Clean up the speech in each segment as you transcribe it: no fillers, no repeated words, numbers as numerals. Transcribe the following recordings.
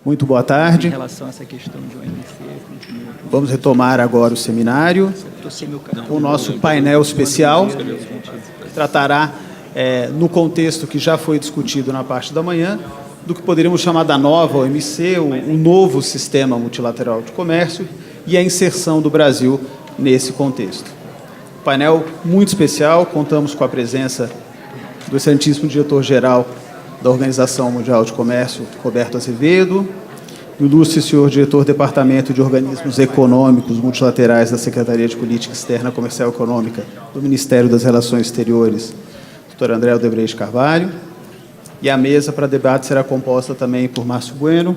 Muito boa tarde. Em relação a essa questão de OMC, continua. Vamos retomar agora o seminário. O nosso painel especial, que tratará, no contexto que já foi discutido na parte da manhã, do que poderíamos chamar da nova OMC, o novo sistema multilateral de comércio e a inserção do Brasil nesse contexto. Painel muito especial, contamos com a presença do excelentíssimo diretor-geral da Organização Mundial de Comércio, Roberto Azevedo, do ilustre senhor diretor do Departamento de Organismos Econômicos Multilaterais da Secretaria de Política Externa, Comercial e Econômica do Ministério das Relações Exteriores, doutor André Odebrecht Carvalho, e a mesa para debate será composta também por Márcio Bueno,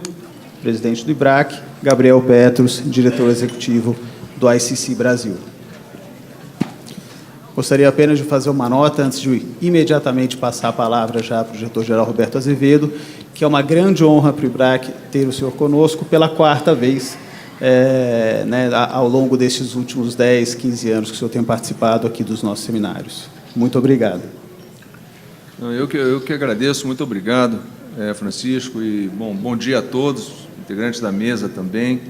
presidente do IBRAC, Gabriel Petros, diretor executivo do ICC Brasil. Gostaria apenas de fazer uma nota, antes de imediatamente passar a palavra já para o diretor-geral Roberto Azevedo, que é uma grande honra para o IBRAC ter o senhor conosco pela quarta vez, ao longo destes últimos 10, 15 anos que o senhor tem participado aqui dos nossos seminários. Muito obrigado. Eu que agradeço, muito obrigado, Francisco, e bom dia a todos, integrantes da mesa também.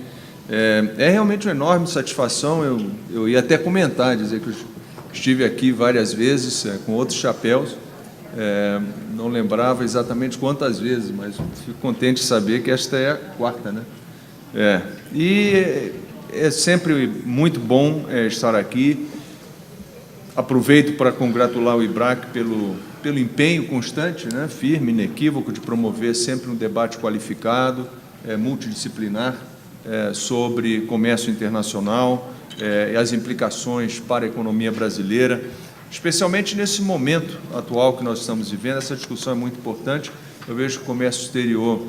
É realmente uma enorme satisfação, eu ia até comentar, dizer que estive aqui várias vezes, com outros chapéus, não lembrava exatamente quantas vezes, mas fico contente de saber que esta é a quarta, né? E é sempre muito bom estar aqui. Aproveito para congratular o IBRAC pelo empenho constante, né, firme, inequívoco, de promover sempre um debate qualificado, multidisciplinar, sobre comércio internacional, e as implicações para a economia brasileira, especialmente nesse momento atual que nós estamos vivendo. Essa discussão é muito importante. Eu vejo que o comércio exterior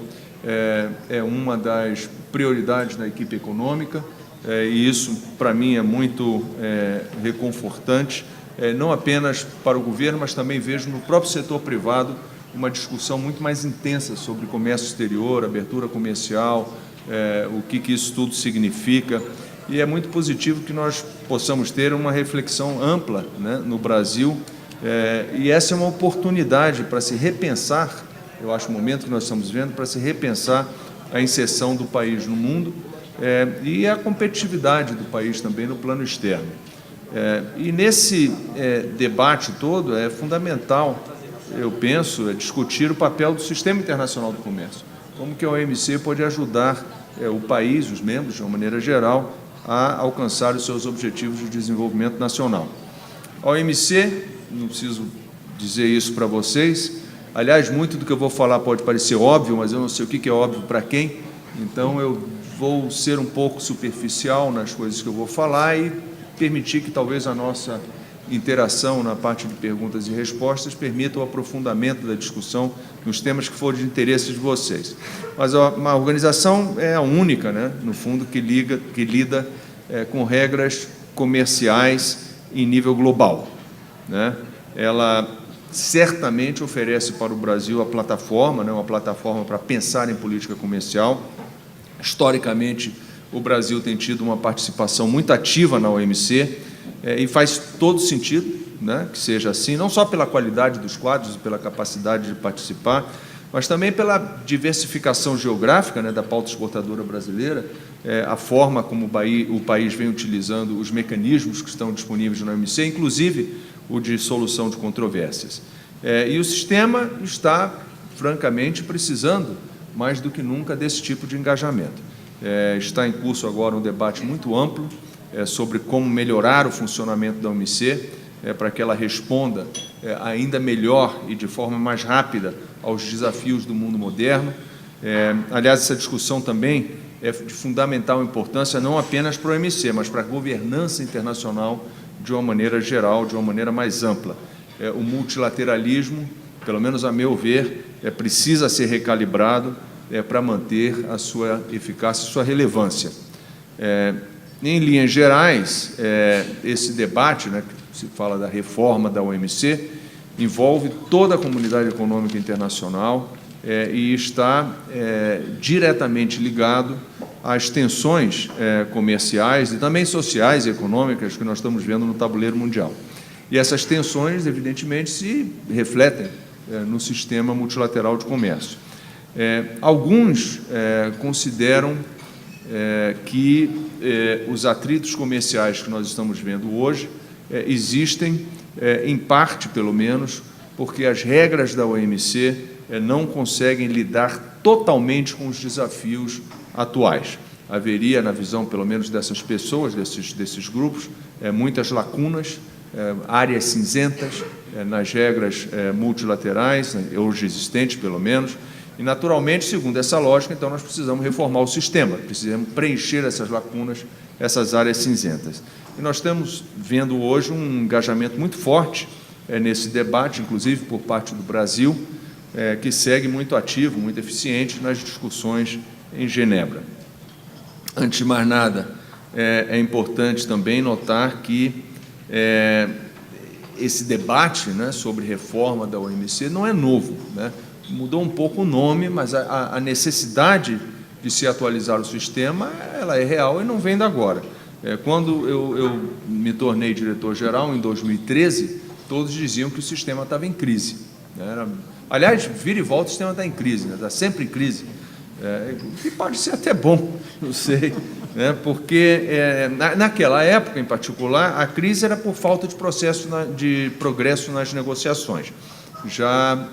é uma das prioridades da equipe econômica, e isso, para mim, é muito reconfortante, não apenas para o governo, mas também vejo no próprio setor privado uma discussão muito mais intensa sobre comércio exterior, abertura comercial, o que isso tudo significa. E é muito positivo que nós possamos ter uma reflexão ampla, né, no Brasil, e essa é uma oportunidade para se repensar, eu acho, o momento que nós estamos vendo, para se repensar a inserção do país no mundo, e a competitividade do país também no plano externo. E nesse debate todo é fundamental, eu penso, discutir o papel do Sistema Internacional do Comércio, como que a OMC pode ajudar o país, os membros, de uma maneira geral, a alcançar os seus objetivos de desenvolvimento nacional. A OMC, não preciso dizer isso para vocês, aliás, muito do que eu vou falar pode parecer óbvio, mas eu não sei o que é óbvio para quem, então eu vou ser um pouco superficial nas coisas que eu vou falar e permitir que talvez a nossa interação na parte de perguntas e respostas permita o aprofundamento da discussão nos temas que forem de interesse de vocês. Mas uma organização é a única, né, no fundo, que lida com regras comerciais em nível global, né? Ela certamente oferece para o Brasil a plataforma, né, uma plataforma para pensar em política comercial. Historicamente, o Brasil tem tido uma participação muito ativa na OMC, e faz todo sentido, né, que seja assim, não só pela qualidade dos quadros e pela capacidade de participar, mas também pela diversificação geográfica, né, da pauta exportadora brasileira, a forma como o país vem utilizando os mecanismos que estão disponíveis na OMC, inclusive o de solução de controvérsias. E o sistema está, francamente, precisando, mais do que nunca, desse tipo de engajamento. Está em curso agora um debate muito amplo sobre como melhorar o funcionamento da OMC, para que ela responda ainda melhor e de forma mais rápida aos desafios do mundo moderno. Aliás, essa discussão também é de fundamental importância, não apenas para a OMC, mas para a governança internacional de uma maneira geral, de uma maneira mais ampla. O multilateralismo, pelo menos a meu ver, precisa ser recalibrado para manter a sua eficácia e sua relevância. Em linhas gerais, esse debate, né, que se fala da reforma da OMC, envolve toda a comunidade econômica internacional e está diretamente ligado às tensões comerciais e também sociais e econômicas que nós estamos vendo no tabuleiro mundial. E essas tensões, evidentemente, se refletem no sistema multilateral de comércio. Alguns consideram que os atritos comerciais que nós estamos vendo hoje existem, em parte, pelo menos, porque as regras da OMC não conseguem lidar totalmente com os desafios atuais. Haveria, na visão, pelo menos, dessas pessoas, desses grupos, muitas lacunas, áreas cinzentas nas regras multilaterais, hoje existentes, pelo menos, e, naturalmente, segundo essa lógica, então, nós precisamos reformar o sistema, precisamos preencher essas lacunas, essas áreas cinzentas. E nós estamos vendo hoje um engajamento muito forte nesse debate, inclusive por parte do Brasil, que segue muito ativo, muito eficiente nas discussões em Genebra. Antes de mais nada, é importante também notar que esse debate, né, sobre reforma da OMC não é novo, né? Mudou um pouco o nome, mas a necessidade de se atualizar o sistema, ela é real e não vem de agora. Quando eu me tornei diretor-geral, em 2013, todos diziam que o sistema estava em crise. Aliás, vira e volta, o sistema está em crise, né? Está sempre em crise. E pode ser até bom, não sei, né? Porque naquela época, em particular, a crise era por falta de de progresso nas negociações. Já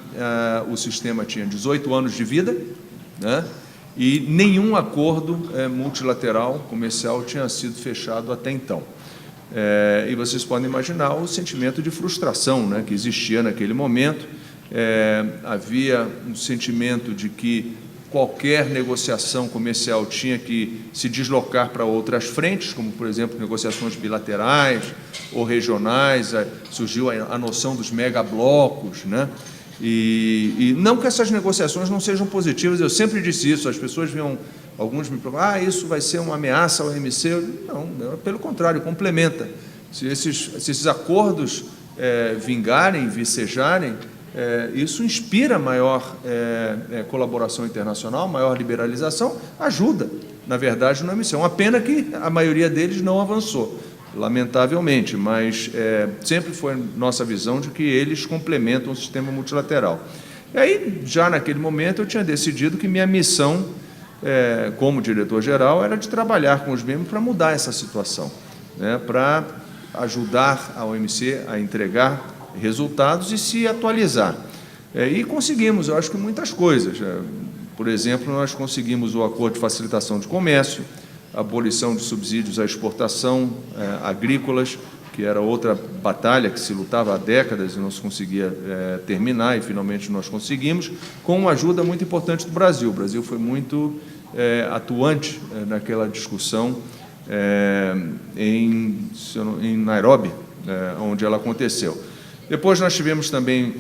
o sistema tinha 18 anos de vida, né? E nenhum acordo multilateral comercial tinha sido fechado até então. E vocês podem imaginar o sentimento de frustração, né, que existia naquele momento. Havia um sentimento de que qualquer negociação comercial tinha que se deslocar para outras frentes, como, por exemplo, negociações bilaterais ou regionais. Surgiu a noção dos megablocos, né? E não que essas negociações não sejam positivas, eu sempre disse isso, as pessoas viam, alguns me perguntam, isso vai ser uma ameaça ao OMC. Não, pelo contrário, complementa. Se esses acordos vingarem, vicejarem, isso inspira maior colaboração internacional, maior liberalização, ajuda, na verdade, no OMC. É uma pena que a maioria deles não avançou, lamentavelmente, mas sempre foi nossa visão de que eles complementam o sistema multilateral. E aí, já naquele momento, eu tinha decidido que minha missão, como diretor-geral, era de trabalhar com os membros para mudar essa situação, né, para ajudar a OMC a entregar resultados e se atualizar. E conseguimos, eu acho que muitas coisas. Por exemplo, nós conseguimos o Acordo de Facilitação de Comércio, a abolição de subsídios à exportação agrícolas, que era outra batalha que se lutava há décadas e não se conseguia terminar, e finalmente nós conseguimos, com uma ajuda muito importante do Brasil. O Brasil foi muito atuante naquela discussão em Nairobi, onde ela aconteceu. Depois nós tivemos também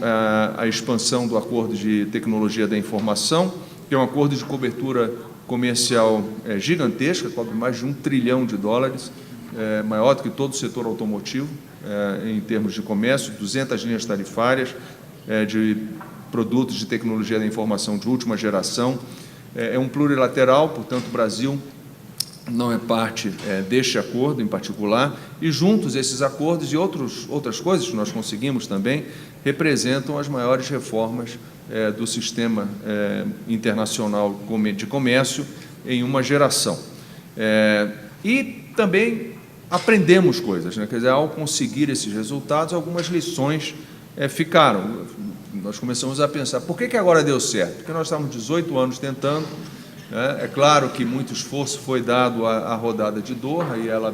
a expansão do Acordo de Tecnologia da Informação, que é um acordo de cobertura comercial gigantesca, cobre mais de $1 trilhão, maior do que todo o setor automotivo, em termos de comércio, 200 linhas tarifárias de produtos de tecnologia da informação de última geração. É um plurilateral, portanto, o Brasil não é parte deste acordo em particular, e juntos esses acordos e outras coisas que nós conseguimos também representam as maiores reformas do sistema internacional de comércio em uma geração. E também aprendemos coisas, né? Quer dizer, ao conseguir esses resultados, algumas lições ficaram. Nós começamos a pensar, por que agora deu certo? Porque nós estávamos 18 anos tentando. É claro que muito esforço foi dado à rodada de Doha e ela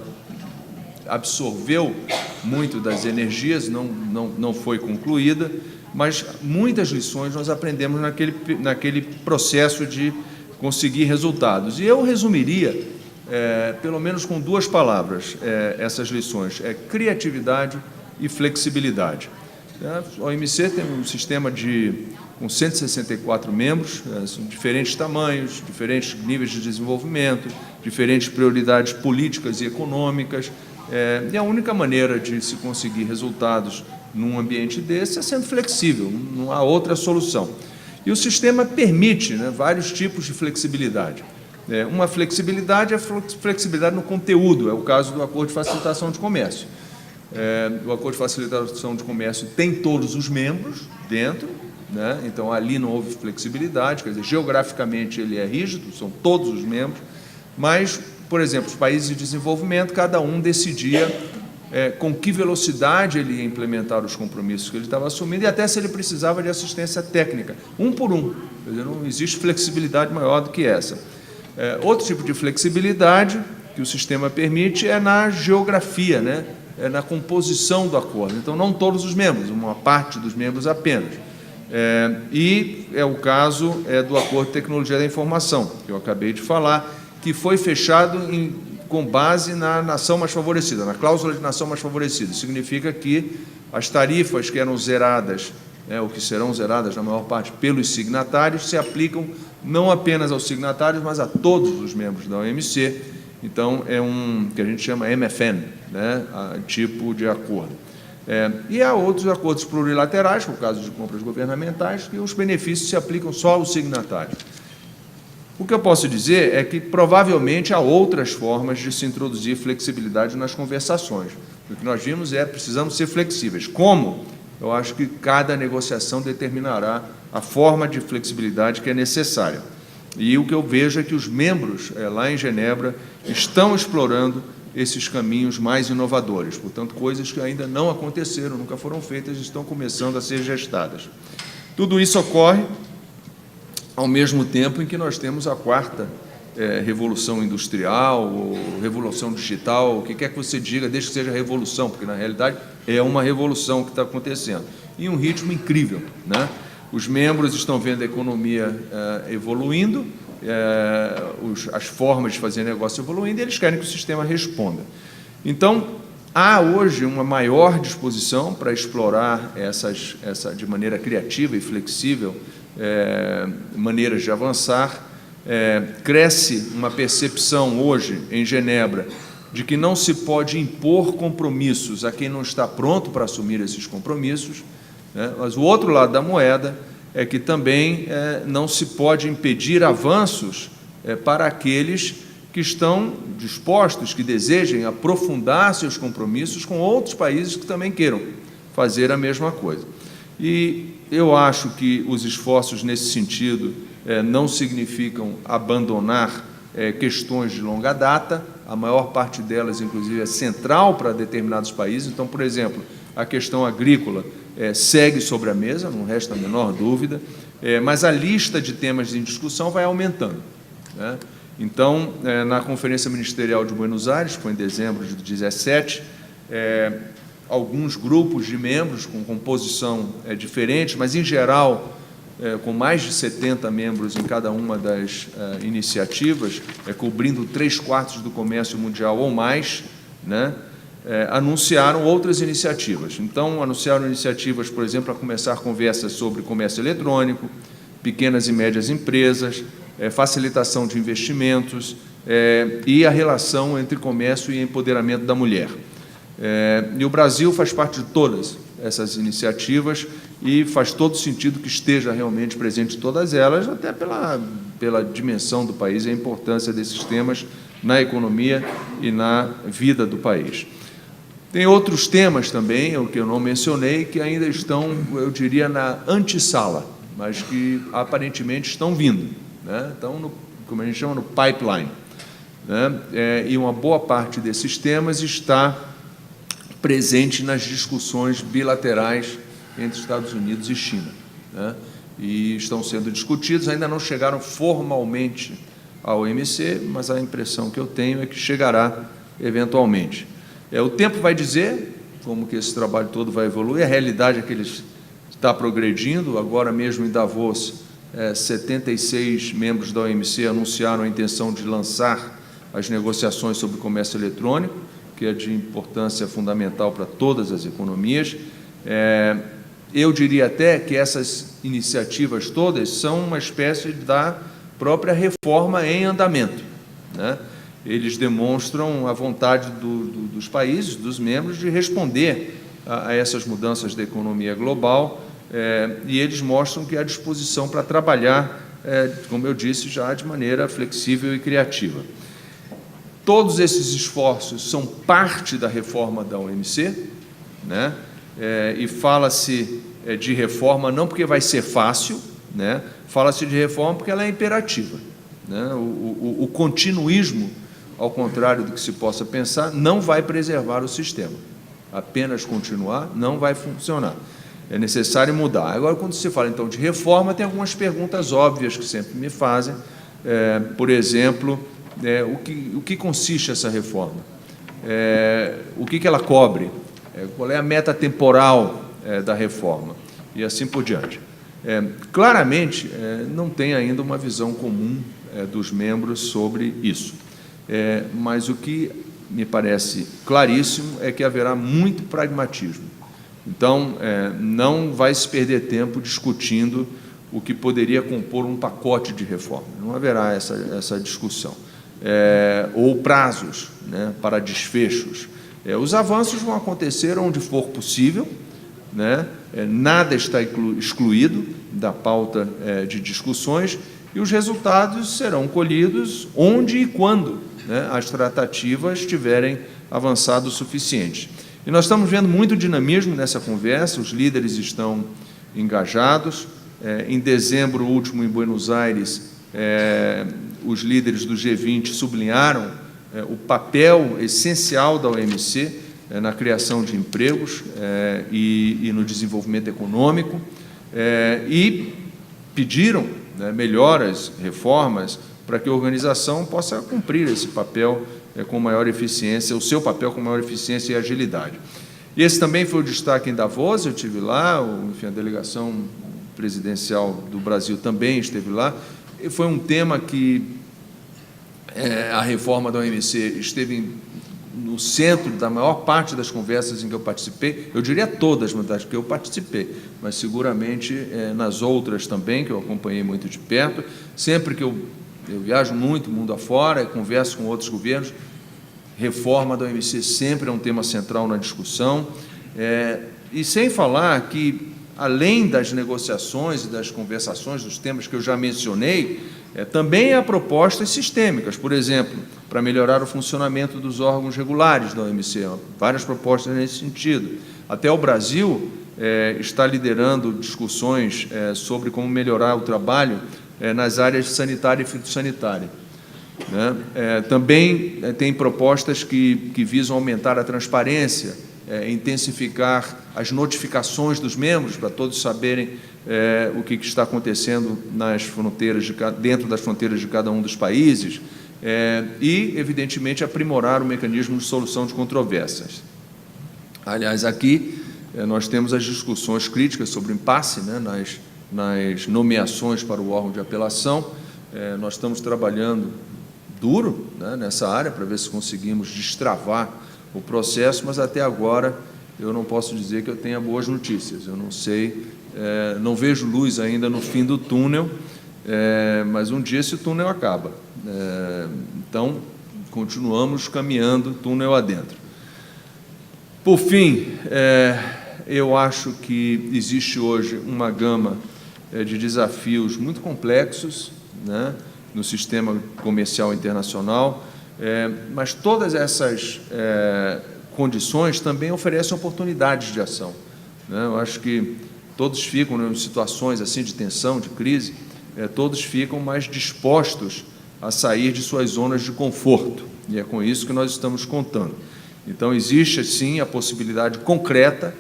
absorveu muito das energias, não foi concluída, mas muitas lições nós aprendemos naquele processo de conseguir resultados. E eu resumiria, pelo menos com 2 palavras, essas lições: criatividade e flexibilidade. A OMC tem um sistema com 164 membros, diferentes tamanhos, diferentes níveis de desenvolvimento, diferentes prioridades políticas e econômicas, e a única maneira de se conseguir resultados num ambiente desse é sendo flexível, não há outra solução. E o sistema permite, né, vários tipos de flexibilidade. Uma flexibilidade é flexibilidade no conteúdo, é o caso do Acordo de Facilitação de Comércio. O Acordo de Facilitação de Comércio tem todos os membros dentro, né? Então, ali não houve flexibilidade, quer dizer, geograficamente ele é rígido, são todos os membros, mas, por exemplo, os países de desenvolvimento, cada um decidia com que velocidade ele ia implementar os compromissos que ele estava assumindo e até se ele precisava de assistência técnica, um por um. Quer dizer, não existe flexibilidade maior do que essa. Outro tipo de flexibilidade que o sistema permite é na geografia, né? É na composição do acordo. Então, não todos os membros, uma parte dos membros apenas. E é o caso do Acordo de Tecnologia da Informação, que eu acabei de falar, que foi fechado com base na nação mais favorecida, na cláusula de nação mais favorecida. Significa que as tarifas que eram zeradas, ou que serão zeradas, na maior parte, pelos signatários, se aplicam não apenas aos signatários, mas a todos os membros da OMC. Então, é que a gente chama MFN, né, tipo de acordo. E há outros acordos plurilaterais, como o caso de compras governamentais, que os benefícios se aplicam só aos signatários. O que eu posso dizer é que, provavelmente, há outras formas de se introduzir flexibilidade nas conversações. O que nós vimos precisamos ser flexíveis. Como? Eu acho que cada negociação determinará a forma de flexibilidade que é necessária. E o que eu vejo é que os membros, lá em Genebra, estão explorando esses caminhos mais inovadores. Portanto, coisas que ainda não aconteceram, nunca foram feitas, estão começando a ser gestadas. Tudo isso ocorre ao mesmo tempo em que nós temos a quarta revolução industrial, ou revolução digital, o que quer que você diga, desde que seja revolução, porque, na realidade, é uma revolução que está acontecendo, em um ritmo incrível, né? Os membros estão vendo a economia evoluindo, as formas de fazer negócio evoluindo, e eles querem que o sistema responda. Então, há hoje uma maior disposição para explorar de maneira criativa e flexível maneiras de avançar. Cresce uma percepção hoje em Genebra de que não se pode impor compromissos a quem não está pronto para assumir esses compromissos, né? Mas o outro lado da moeda é que também não se pode impedir avanços para aqueles que estão dispostos, que desejem aprofundar seus compromissos com outros países que também queiram fazer a mesma coisa. E eu acho que os esforços nesse sentido não significam abandonar questões de longa data, a maior parte delas, inclusive, é central para determinados países. Então, por exemplo, a questão agrícola segue sobre a mesa, não resta a menor dúvida, mas a lista de temas em discussão vai aumentando, né? Então, na Conferência Ministerial de Buenos Aires, que foi em dezembro de 2017, alguns grupos de membros com composição diferente, mas, em geral, com mais de 70 membros em cada uma das iniciativas, cobrindo 3/4 do comércio mundial ou mais, né, anunciaram outras iniciativas. Então, anunciaram iniciativas, por exemplo, a começar conversas sobre comércio eletrônico, pequenas e médias empresas, facilitação de investimentos e a relação entre comércio e empoderamento da mulher. E o Brasil faz parte de todas essas iniciativas e faz todo sentido que esteja realmente presente em todas elas, até pela dimensão do país e a importância desses temas na economia e na vida do país. Tem outros temas também, o que eu não mencionei, que ainda estão, eu diria, na antessala, mas que aparentemente estão vindo, né? Estão, como a gente chama, no pipeline, né? E uma boa parte desses temas está presente nas discussões bilaterais entre Estados Unidos e China, né? E estão sendo discutidos, ainda não chegaram formalmente à OMC, mas a impressão que eu tenho é que chegará eventualmente. O tempo vai dizer como que esse trabalho todo vai evoluir, a realidade é que ele está progredindo. Agora mesmo em Davos, 76 membros da OMC anunciaram a intenção de lançar as negociações sobre comércio eletrônico, que é de importância fundamental para todas as economias. Eu diria até que essas iniciativas todas são uma espécie da própria reforma em andamento, né? Eles demonstram a vontade dos países, dos membros, de responder a essas mudanças da economia global, e eles mostram que há disposição para trabalhar, como eu disse, já de maneira flexível e criativa. Todos esses esforços são parte da reforma da OMC, né? E fala-se de reforma não porque vai ser fácil, né? Fala-se de reforma porque ela é imperativa, né? O continuismo, ao contrário do que se possa pensar, não vai preservar o sistema. Apenas continuar não vai funcionar. É necessário mudar. Agora, quando se fala, então, de reforma, tem algumas perguntas óbvias que sempre me fazem. Por exemplo, o que consiste essa reforma? O que ela cobre? Qual é a meta temporal da reforma? E assim por diante. Claramente, não tem ainda uma visão comum dos membros sobre isso. Mas o que me parece claríssimo é que haverá muito pragmatismo. Então, não vai se perder tempo discutindo o que poderia compor um pacote de reforma. Não haverá essa discussão. Ou prazos, né, para desfechos. Os avanços vão acontecer onde for possível, né? Nada está excluído da pauta de discussões, e os resultados serão colhidos onde e quando, né, as tratativas tiverem avançado o suficiente. E nós estamos vendo muito dinamismo nessa conversa, os líderes estão engajados. Em dezembro último, em Buenos Aires, os líderes do G20 sublinharam o papel essencial da OMC na criação de empregos e no desenvolvimento econômico, e pediram, né, melhoras, reformas, para que a organização possa cumprir esse papel com maior eficiência, o seu papel com maior eficiência e agilidade. E esse também foi o destaque em Davos, eu estive lá, enfim, a delegação presidencial do Brasil também esteve lá, e foi um tema que a reforma da OMC esteve no centro da maior parte das conversas em que eu participei, eu diria todas, mas que eu participei, mas seguramente nas outras também, que eu acompanhei muito de perto. Sempre que eu viajo muito mundo afora, converso com outros governos, reforma da OMC sempre é um tema central na discussão, e sem falar que, além das negociações e das conversações dos temas que eu já mencionei, também há propostas sistêmicas, por exemplo, para melhorar o funcionamento dos órgãos regulares da OMC, várias propostas nesse sentido. Até o Brasil está liderando discussões sobre como melhorar o trabalho nas áreas sanitária e fitossanitária, né? Também tem propostas que visam aumentar a transparência, intensificar as notificações dos membros, para todos saberem o que está acontecendo nas fronteiras dentro das fronteiras de cada um dos países, e, evidentemente, aprimorar o mecanismo de solução de controvérsias. Aliás, aqui nós temos as discussões críticas sobre o impasse, né, nas nomeações para o órgão de apelação. Nós estamos trabalhando duro, né, nessa área para ver se conseguimos destravar o processo, mas até agora eu não posso dizer que eu tenha boas notícias. Eu não sei, não vejo luz ainda no fim do túnel, mas um dia esse túnel acaba. Então, continuamos caminhando túnel adentro. Por fim, eu acho que existe hoje uma gama de desafios muito complexos, né, no sistema comercial internacional, mas todas essas condições também oferecem oportunidades de ação, né? Eu acho que todos ficam, né, em situações assim de tensão, de crise, todos ficam mais dispostos a sair de suas zonas de conforto, e é com isso que nós estamos contando. Então, existe, sim, a possibilidade concreta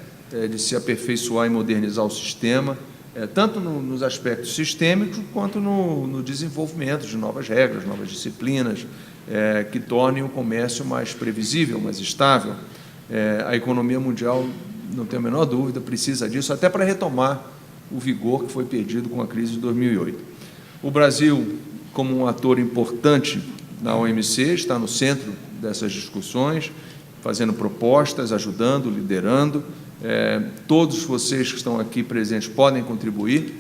de se aperfeiçoar e modernizar o sistema, tanto nos aspectos sistêmicos, quanto no desenvolvimento de novas regras, novas disciplinas, que tornem o comércio mais previsível, mais estável. A economia mundial, não tenho a menor dúvida, precisa disso, até para retomar o vigor que foi perdido com a crise de 2008. O Brasil, como um ator importante na OMC, está no centro dessas discussões, fazendo propostas, ajudando, liderando. Todos vocês que estão aqui presentes podem contribuir,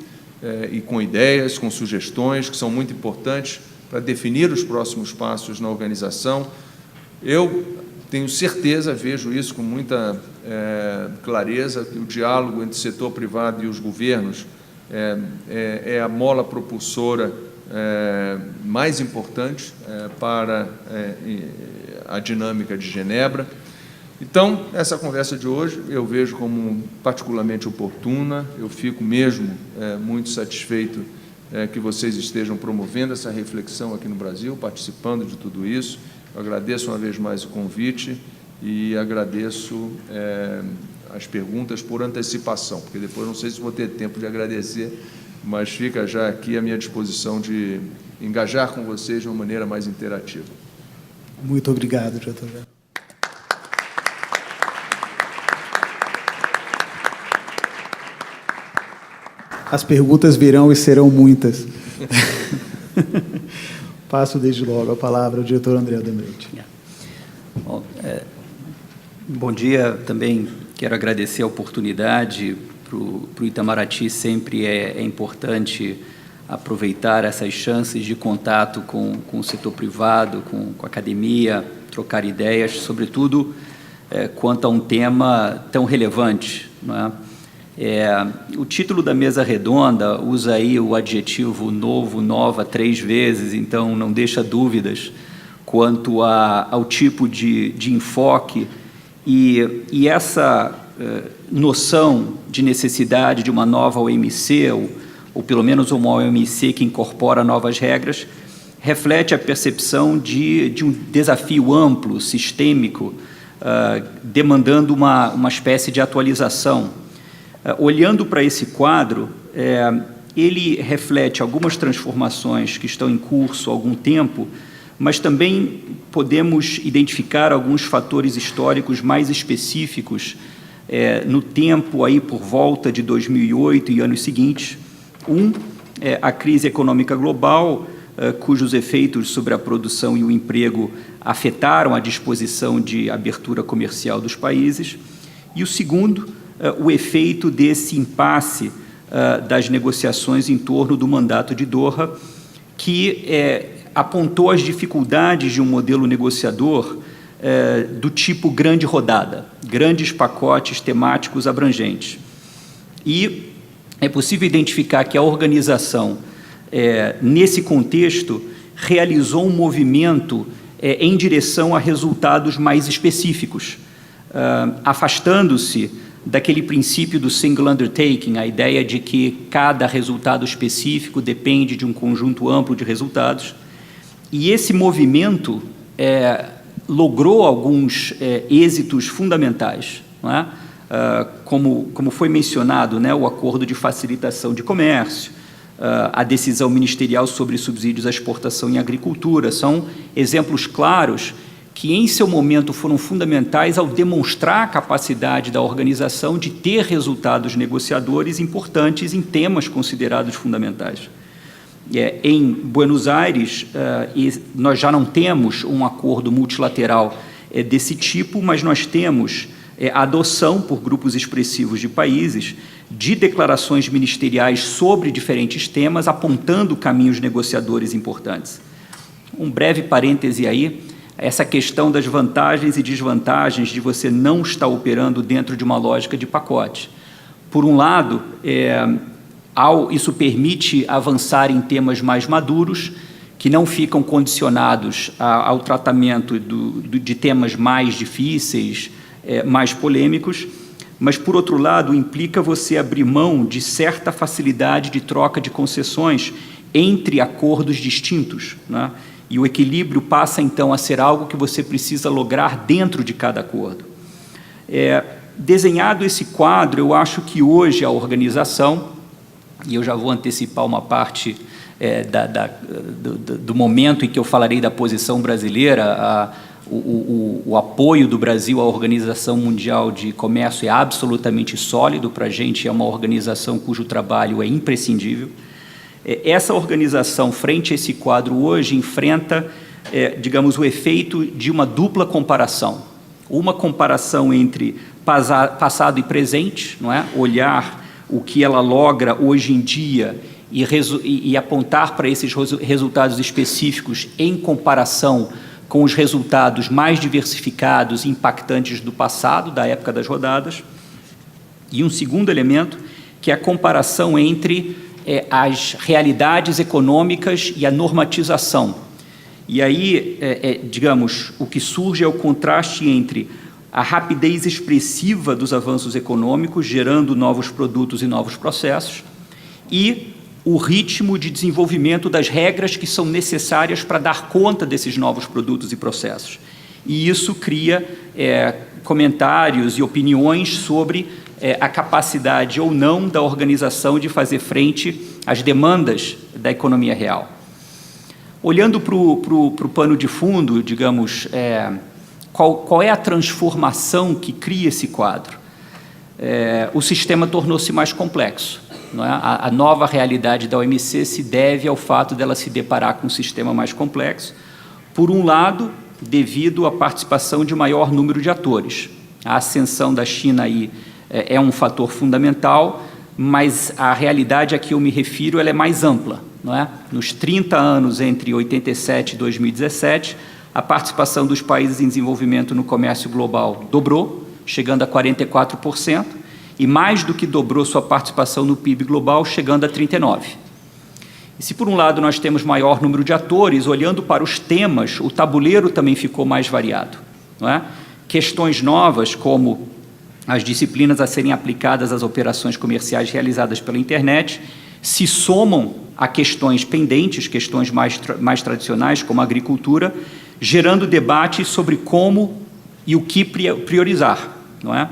e com ideias, com sugestões, que são muito importantes para definir os próximos passos na organização. Eu tenho certeza, vejo isso com muita clareza, que o diálogo entre o setor privado e os governos é a mola propulsora mais importante para a dinâmica de Genebra. Então, essa conversa de hoje eu vejo como particularmente oportuna, eu fico mesmo muito satisfeito que vocês estejam promovendo essa reflexão aqui no Brasil, participando de tudo isso. Eu agradeço uma vez mais o convite e agradeço as perguntas por antecipação, porque depois não sei se vou ter tempo de agradecer, mas fica já aqui à minha disposição de engajar com vocês de uma maneira mais interativa. Muito obrigado, diretor. As perguntas virão e serão muitas. Passo desde logo a palavra ao diretor André Odebrecht. Bom, bom dia, também quero agradecer a oportunidade. Para o Itamaraty sempre é importante aproveitar essas chances de contato com o setor privado, com a academia, trocar ideias, sobretudo quanto a um tema tão relevante, não é? O título da mesa redonda usa aí o adjetivo novo, nova, 3 vezes, então não deixa dúvidas quanto ao tipo de enfoque e essa noção de necessidade de uma nova OMC, ou pelo menos uma OMC que incorpora novas regras, reflete a percepção de um desafio amplo, sistêmico, demandando uma espécie de atualização. Olhando para esse quadro, ele reflete algumas transformações que estão em curso há algum tempo, mas também podemos identificar alguns fatores históricos mais específicos no tempo, aí por volta de 2008 e anos seguintes. A crise econômica global, cujos efeitos sobre a produção e o emprego afetaram a disposição de abertura comercial dos países. E o segundo, o efeito desse impasse das negociações em torno do mandato de Doha, que apontou as dificuldades de um modelo negociador do tipo grande rodada, grandes pacotes temáticos abrangentes. E é possível identificar que a organização, nesse contexto, realizou um movimento em direção a resultados mais específicos, afastando-se daquele princípio do single undertaking, a ideia de que cada resultado específico depende de um conjunto amplo de resultados. E esse movimento logrou alguns êxitos fundamentais, não é? Como foi mencionado, né, o acordo de facilitação de comércio, a decisão ministerial sobre subsídios à exportação em agricultura, são exemplos claros que, em seu momento, foram fundamentais ao demonstrar a capacidade da organização de ter resultados negociadores importantes em temas considerados fundamentais. Em Buenos Aires, nós já não temos um acordo multilateral desse tipo, mas nós temos a adoção por grupos expressivos de países de declarações ministeriais sobre diferentes temas, apontando caminhos negociadores importantes. Um breve parêntese aí, essa questão das vantagens e desvantagens de você não estar operando dentro de uma lógica de pacote. Por um lado, isso permite avançar em temas mais maduros, que não ficam condicionados ao tratamento de temas mais difíceis, mais polêmicos, mas, por outro lado, implica você abrir mão de certa facilidade de troca de concessões entre acordos distintos, né? E o equilíbrio passa, então, a ser algo que você precisa lograr dentro de cada acordo. Desenhado esse quadro, eu acho que hoje a organização, e eu já vou antecipar uma parte do momento em que eu falarei da posição brasileira, o apoio do Brasil à Organização Mundial de Comércio é absolutamente sólido para a gente, é uma organização cujo trabalho é imprescindível. Essa organização, frente a esse quadro hoje, enfrenta, digamos, o efeito de uma dupla comparação. Uma comparação entre passado e presente, não é? Olhar o que ela logra hoje em dia e apontar para esses resultados específicos em comparação com os resultados mais diversificados e impactantes do passado, da época das rodadas. E um segundo elemento, que é a comparação entre as realidades econômicas e a normatização. E aí, digamos, o que surge é o contraste entre a rapidez expressiva dos avanços econômicos, gerando novos produtos e novos processos, e o ritmo de desenvolvimento das regras que são necessárias para dar conta desses novos produtos e processos. E isso cria comentários e opiniões sobre a capacidade ou não da organização de fazer frente às demandas da economia real. Olhando para o pano de fundo, digamos, qual é a transformação que cria esse quadro? O sistema tornou-se mais complexo. Não é? A nova realidade da OMC se deve ao fato dela se deparar com um sistema mais complexo, por um lado, devido à participação de maior número de atores. A ascensão da China aí é um fator fundamental, mas a realidade a que eu me refiro ela é mais ampla. Não é? Nos 30 anos entre 87 e 2017, a participação dos países em desenvolvimento no comércio global dobrou, chegando a 44%, e mais do que dobrou sua participação no PIB global, chegando a 39%. E se, por um lado, nós temos maior número de atores, olhando para os temas, o tabuleiro também ficou mais variado. Não é? Questões novas, como as disciplinas a serem aplicadas às operações comerciais realizadas pela internet, se somam a questões pendentes, questões mais tradicionais, como a agricultura, gerando debate sobre como e o que priorizar. Não é?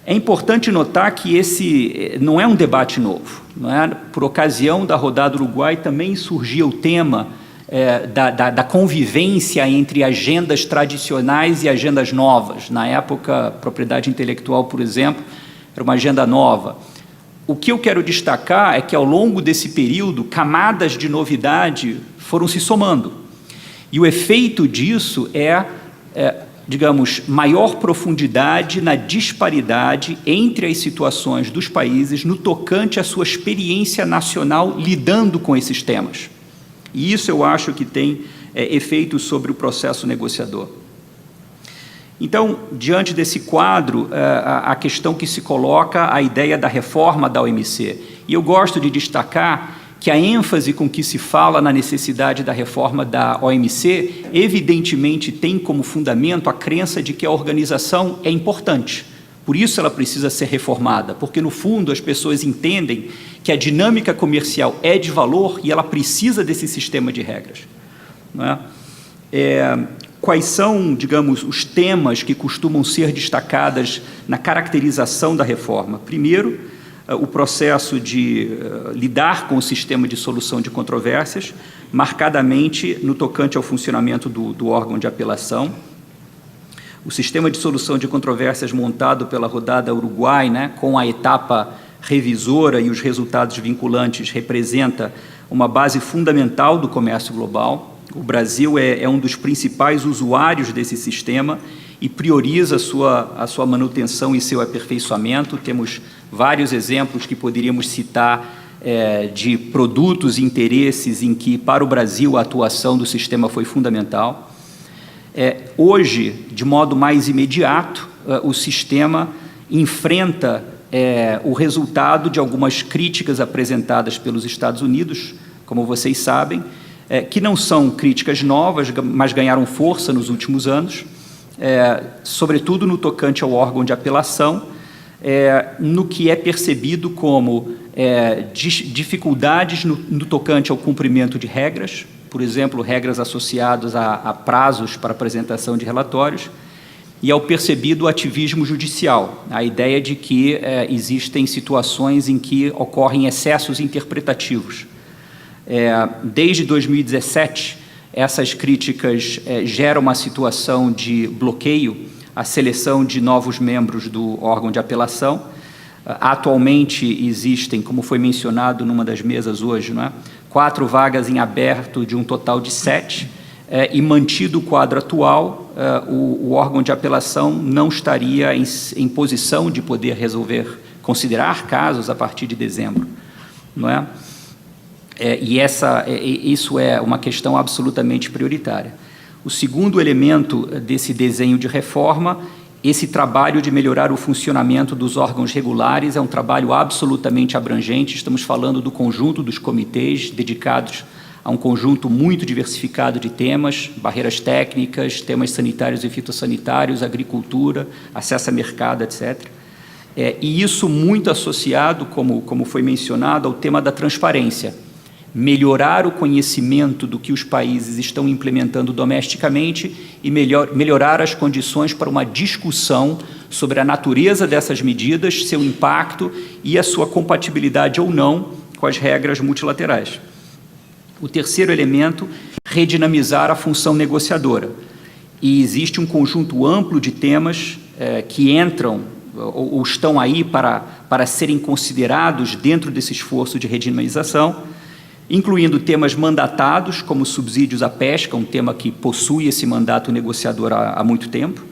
É importante notar que esse não é um debate novo. Não é? Por ocasião da rodada Uruguai também surgia o tema da convivência entre agendas tradicionais e agendas novas. Na época, a propriedade intelectual, por exemplo, era uma agenda nova. O que eu quero destacar é que, ao longo desse período, camadas de novidade foram se somando. E o efeito disso digamos, maior profundidade na disparidade entre as situações dos países no tocante à sua experiência nacional lidando com esses temas. E isso eu acho que tem efeitos sobre o processo negociador. Então, diante desse quadro, a questão que se coloca, a ideia da reforma da OMC. E eu gosto de destacar que a ênfase com que se fala na necessidade da reforma da OMC, evidentemente tem como fundamento a crença de que a organização é importante. Por isso ela precisa ser reformada, porque, no fundo, as pessoas entendem que a dinâmica comercial é de valor e ela precisa desse sistema de regras. Não é? Quais são, digamos, os temas que costumam ser destacados na caracterização da reforma? Primeiro, o processo de lidar com o sistema de solução de controvérsias, marcadamente no tocante ao funcionamento do órgão de apelação. O sistema de solução de controvérsias montado pela rodada Uruguai, né, com a etapa revisora e os resultados vinculantes, representa uma base fundamental do comércio global. O Brasil é um dos principais usuários desse sistema e prioriza a sua manutenção e seu aperfeiçoamento. Temos vários exemplos que poderíamos citar de produtos e interesses em que, para o Brasil, a atuação do sistema foi fundamental. Hoje, de modo mais imediato, o sistema enfrenta o resultado de algumas críticas apresentadas pelos Estados Unidos, como vocês sabem, que não são críticas novas, mas ganharam força nos últimos anos, sobretudo no tocante ao órgão de apelação, no que é percebido como dificuldades no tocante ao cumprimento de regras, por exemplo, regras associadas a prazos para apresentação de relatórios, e ao percebido ativismo judicial, a ideia de que existem situações em que ocorrem excessos interpretativos. Desde 2017, essas críticas geram uma situação de bloqueio à seleção de novos membros do órgão de apelação. Atualmente existem, como foi mencionado numa das mesas hoje, não é? 4 vagas em aberto de um total de 7, e mantido o quadro atual, o órgão de apelação não estaria em posição de poder considerar casos a partir de dezembro, não é? Isso é uma questão absolutamente prioritária. O segundo elemento desse desenho de reforma, esse trabalho de melhorar o funcionamento dos órgãos regulares, é um trabalho absolutamente abrangente. Estamos falando do conjunto dos comitês dedicados a um conjunto muito diversificado de temas, barreiras técnicas, temas sanitários e fitossanitários, agricultura, acesso a mercado, etc. E isso muito associado, como foi mencionado, ao tema da transparência. Melhorar o conhecimento do que os países estão implementando domesticamente e melhorar as condições para uma discussão sobre a natureza dessas medidas, seu impacto e a sua compatibilidade ou não com as regras multilaterais. O terceiro elemento, redinamizar a função negociadora. E existe um conjunto amplo de temas que entram ou estão aí para serem considerados dentro desse esforço de redinamização, incluindo temas mandatados, como subsídios à pesca, um tema que possui esse mandato negociador há muito tempo,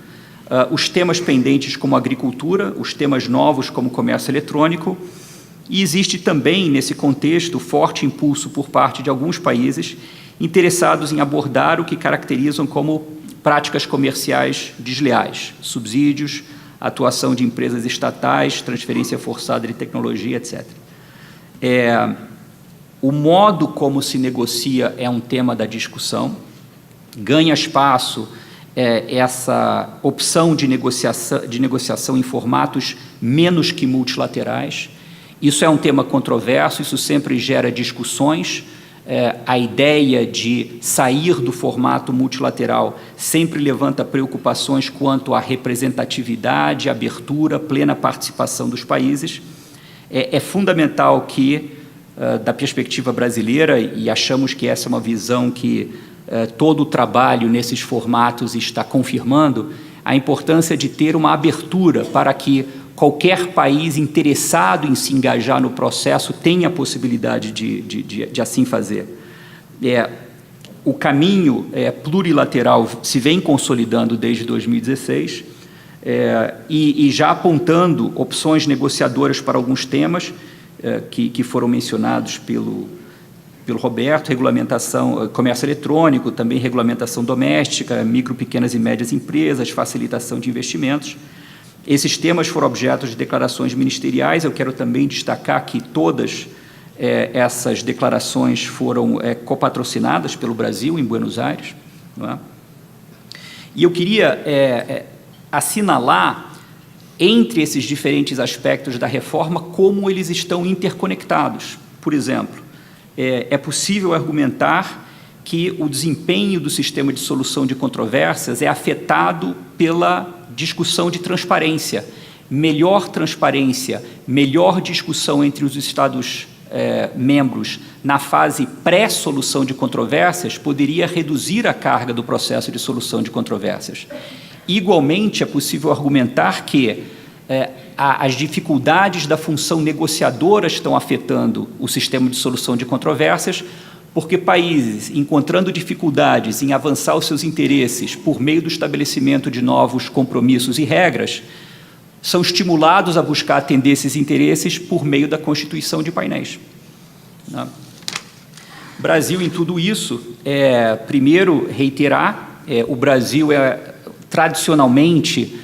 os temas pendentes como agricultura, os temas novos como comércio eletrônico, e existe também, nesse contexto, forte impulso por parte de alguns países interessados em abordar o que caracterizam como práticas comerciais desleais, subsídios, atuação de empresas estatais, transferência forçada de tecnologia, etc. O modo como se negocia é um tema da discussão, ganha espaço essa opção de negociação em formatos menos que multilaterais. Isso é um tema controverso, isso sempre gera discussões. A ideia de sair do formato multilateral sempre levanta preocupações quanto à representatividade, abertura, plena participação dos países. É fundamental que, da perspectiva brasileira, e achamos que essa é uma visão que todo o trabalho nesses formatos está confirmando, a importância de ter uma abertura para que qualquer país interessado em se engajar no processo tenha a possibilidade de assim fazer. O caminho plurilateral se vem consolidando desde 2016 e já apontando opções negociadoras para alguns temas que foram mencionados pelo Roberto: regulamentação, comércio eletrônico, também regulamentação doméstica, micro, pequenas e médias empresas, facilitação de investimentos. Esses temas foram objeto de declarações ministeriais. Eu quero também destacar que todas essas declarações foram copatrocinadas pelo Brasil, em Buenos Aires, não é? E eu queria assinalar, entre esses diferentes aspectos da reforma, como eles estão interconectados. Por exemplo, é possível argumentar que o desempenho do sistema de solução de controvérsias é afetado pela discussão de transparência. Melhor transparência, melhor discussão entre os Estados membros na fase pré-solução de controvérsias poderia reduzir a carga do processo de solução de controvérsias. Igualmente, é possível argumentar que as dificuldades da função negociadora estão afetando o sistema de solução de controvérsias, porque países, encontrando dificuldades em avançar os seus interesses por meio do estabelecimento de novos compromissos e regras, são estimulados a buscar atender esses interesses por meio da constituição de painéis. Brasil, em tudo isso, primeiro, reiterar, o Brasil tradicionalmente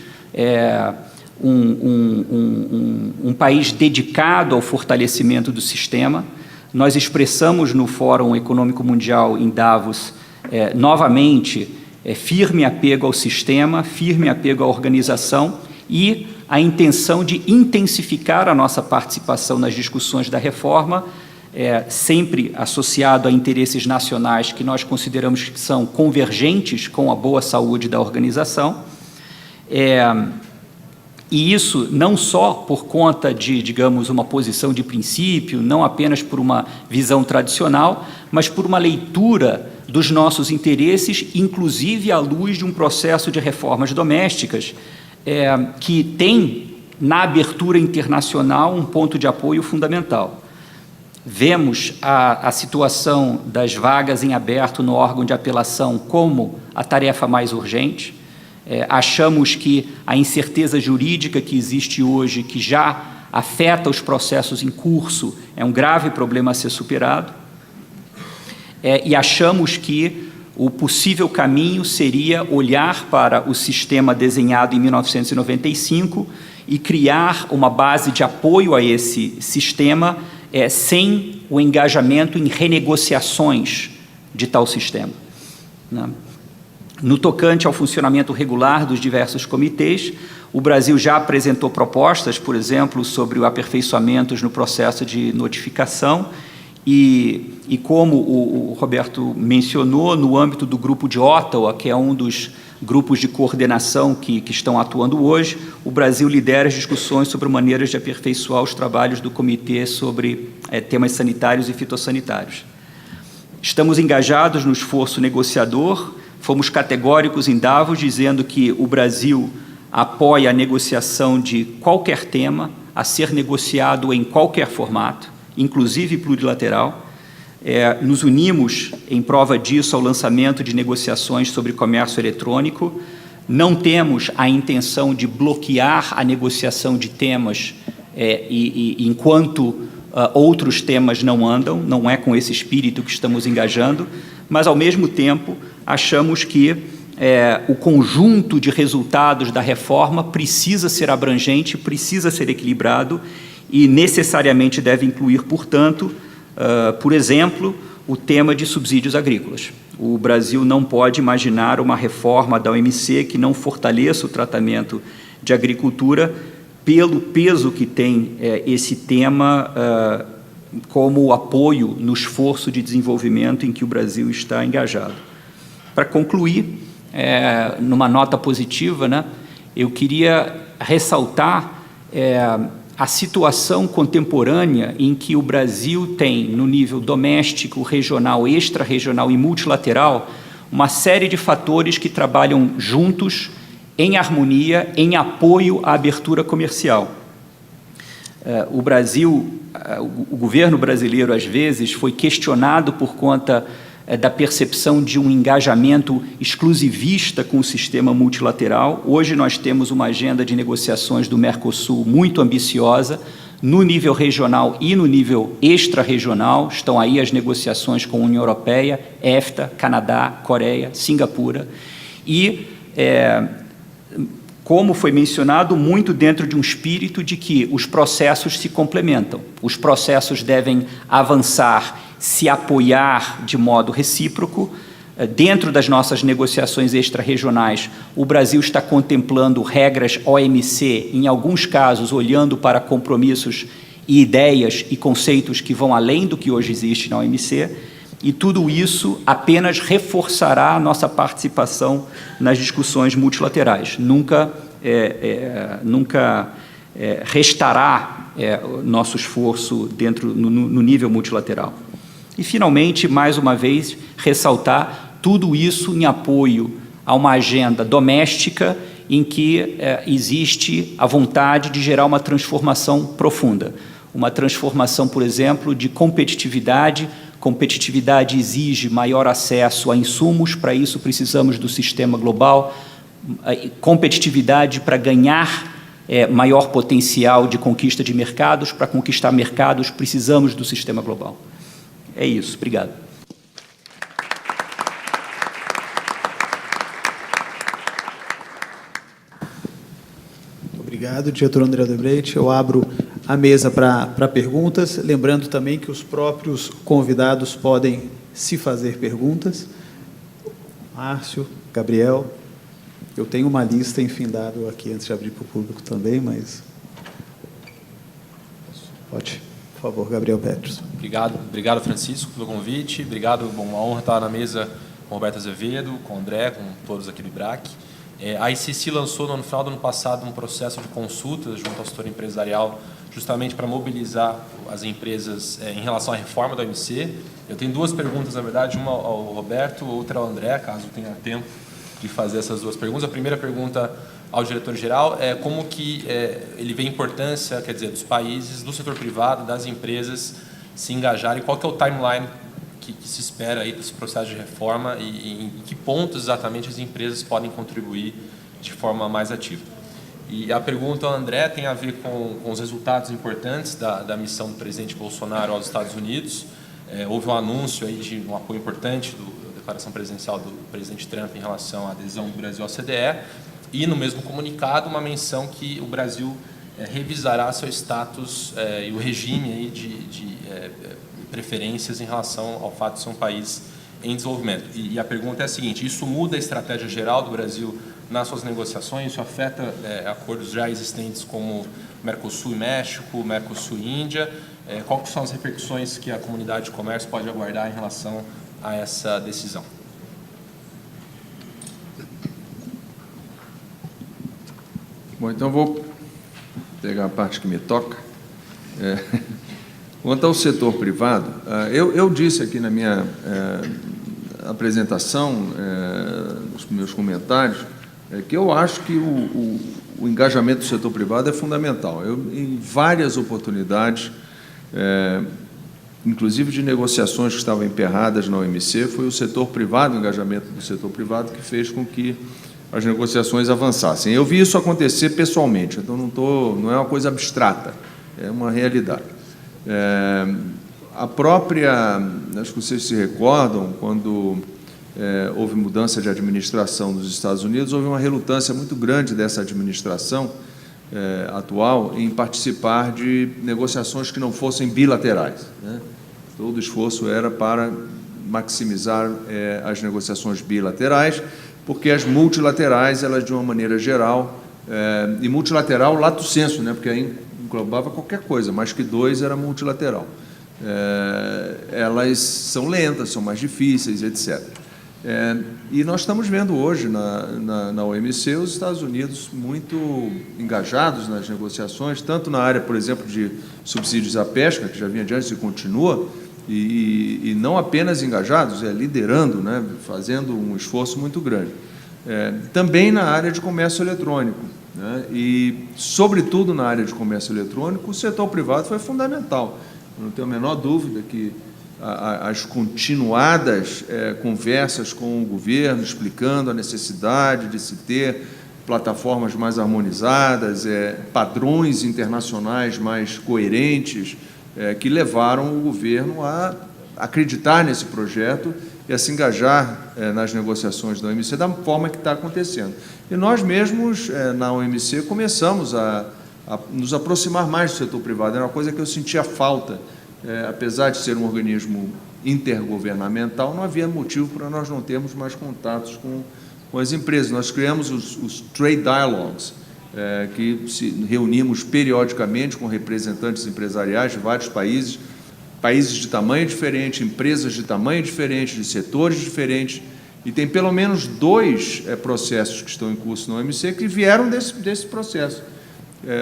um país dedicado ao fortalecimento do sistema. Nós expressamos no Fórum Econômico Mundial em Davos, novamente, firme apego ao sistema, firme apego à organização e a intenção de intensificar a nossa participação nas discussões da reforma, sempre associado a interesses nacionais que nós consideramos que são convergentes com a boa saúde da organização. E isso não só por conta de, digamos, uma posição de princípio, não apenas por uma visão tradicional, mas por uma leitura dos nossos interesses, inclusive à luz de um processo de reformas domésticas, que tem, na abertura internacional, um ponto de apoio fundamental. Vemos a situação das vagas em aberto no órgão de apelação como a tarefa mais urgente. Achamos que a incerteza jurídica que existe hoje, que já afeta os processos em curso, é um grave problema a ser superado. E achamos que o possível caminho seria olhar para o sistema desenhado em 1995 e criar uma base de apoio a esse sistema sem o engajamento em renegociações de tal sistema, né? No tocante ao funcionamento regular dos diversos comitês, o Brasil já apresentou propostas, por exemplo, sobre o aperfeiçoamentos no processo de notificação e como o Roberto mencionou, no âmbito do grupo de Ottawa, que é um dos grupos de coordenação que estão atuando hoje, o Brasil lidera as discussões sobre maneiras de aperfeiçoar os trabalhos do comitê sobre temas sanitários e fitossanitários. Estamos engajados no esforço negociador, fomos categóricos em Davos, dizendo que o Brasil apoia a negociação de qualquer tema a ser negociado em qualquer formato, inclusive plurilateral. Nos unimos, em prova disso, ao lançamento de negociações sobre comércio eletrônico. Não temos a intenção de bloquear a negociação de temas enquanto outros temas não andam, não é com esse espírito que estamos engajando, mas, ao mesmo tempo, achamos que o conjunto de resultados da reforma precisa ser abrangente, precisa ser equilibrado e necessariamente deve incluir, portanto, por exemplo, o tema de subsídios agrícolas. O Brasil não pode imaginar uma reforma da OMC que não fortaleça o tratamento de agricultura pelo peso que tem esse tema como apoio no esforço de desenvolvimento em que o Brasil está engajado. Para concluir, numa nota positiva, né, eu queria ressaltar a situação contemporânea em que o Brasil tem, no nível doméstico, regional, extra-regional e multilateral, uma série de fatores que trabalham juntos, em harmonia, em apoio à abertura comercial. O Brasil, o governo brasileiro, às vezes, foi questionado por conta da percepção de um engajamento exclusivista com o sistema multilateral. Hoje nós temos uma agenda de negociações do Mercosul muito ambiciosa, no nível regional e no nível extra-regional. Estão aí as negociações com a União Europeia, EFTA, Canadá, Coreia, Singapura. E, como foi mencionado, muito dentro de um espírito de que os processos se complementam. Os processos devem avançar, se apoiar de modo recíproco. Dentro das nossas negociações extra-regionais, o Brasil está contemplando regras OMC, em alguns casos, olhando para compromissos e ideias e conceitos que vão além do que hoje existe na OMC, e tudo isso apenas reforçará a nossa participação nas discussões multilaterais. Nunca restará nosso esforço no nível multilateral. E, finalmente, mais uma vez, ressaltar tudo isso em apoio a uma agenda doméstica em que existe a vontade de gerar uma transformação profunda. Uma transformação, por exemplo, de competitividade. Competitividade exige maior acesso a insumos, para isso precisamos do sistema global. Competitividade para ganhar maior potencial de conquista de mercados, para conquistar mercados precisamos do sistema global. É isso, obrigado. Obrigado, diretor André Odebrecht. Eu abro a mesa para perguntas, lembrando também que os próprios convidados podem se fazer perguntas. Márcio, Gabriel, eu tenho uma lista infindável aqui antes de abrir para o público também, mas pode. Por favor, Gabriel Petros. Obrigado, Francisco, pelo convite. Obrigado, uma honra estar na mesa com o Roberto Azevedo, com o André, com todos aqui do IBRAC. A ICC lançou, no final do ano passado, um processo de consultas junto ao setor empresarial, justamente para mobilizar as empresas em relação à reforma da OMC. Eu tenho duas perguntas, na verdade, uma ao Roberto, outra ao André, caso tenha tempo de fazer essas duas perguntas. A primeira pergunta ao diretor-geral é como que ele vê a importância, quer dizer, dos países, do setor privado, das empresas se engajarem, qual que é o timeline que se espera aí desse processo de reforma e em que pontos exatamente as empresas podem contribuir de forma mais ativa. E a pergunta ao André tem a ver com os resultados importantes da missão do presidente Bolsonaro aos Estados Unidos. Houve um anúncio aí de um apoio importante da declaração presidencial do presidente Trump em relação à adesão do Brasil à OCDE, e, no mesmo comunicado, uma menção que o Brasil revisará seu status e o regime aí de preferências em relação ao fato de ser um país em desenvolvimento. E a pergunta é a seguinte: isso muda a estratégia geral do Brasil nas suas negociações? Isso afeta acordos já existentes como Mercosul e México, Mercosul e Índia? Quais são as repercussões que a comunidade de comércio pode aguardar em relação a essa decisão? Bom, então vou pegar a parte que me toca. Quanto ao setor privado, eu disse aqui na minha apresentação, nos meus comentários, que eu acho que o engajamento do setor privado é fundamental. Em várias oportunidades, inclusive de negociações que estavam emperradas na OMC, foi o setor privado, o engajamento do setor privado, que fez com que as negociações avançassem. Eu vi isso acontecer pessoalmente, então não é uma coisa abstrata, é uma realidade. A própria, acho que vocês se recordam, quando houve mudança de administração nos Estados Unidos, houve uma relutância muito grande dessa administração atual em participar de negociações que não fossem bilaterais, né? Todo o esforço era para maximizar as negociações bilaterais, porque as multilaterais, elas, de uma maneira geral, e multilateral lato sensu, né? Porque aí englobava qualquer coisa, mais que dois era multilateral. Elas são lentas, são mais difíceis, etc. E nós estamos vendo hoje na OMC os Estados Unidos muito engajados nas negociações, tanto na área, por exemplo, de subsídios à pesca, que já vinha adiante e continua, e não apenas engajados, liderando, né, fazendo um esforço muito grande. Também na área de comércio eletrônico, né, e, sobretudo, na área de comércio eletrônico, o setor privado foi fundamental. Eu não tenho a menor dúvida que as continuadas conversas com o governo, explicando a necessidade de se ter plataformas mais harmonizadas, padrões internacionais mais coerentes, que levaram o governo a acreditar nesse projeto e a se engajar nas negociações da OMC da forma que está acontecendo. E nós mesmos, na OMC, começamos a nos aproximar mais do setor privado. Era uma coisa que eu sentia falta. Apesar de ser um organismo intergovernamental, não havia motivo para nós não termos mais contatos com as empresas. Nós criamos os Trade Dialogues, que se reunimos periodicamente com representantes empresariais de vários países, países de tamanho diferente, empresas de tamanho diferente, de setores diferentes, e tem pelo menos 2 processos que estão em curso na OMC que vieram desse processo.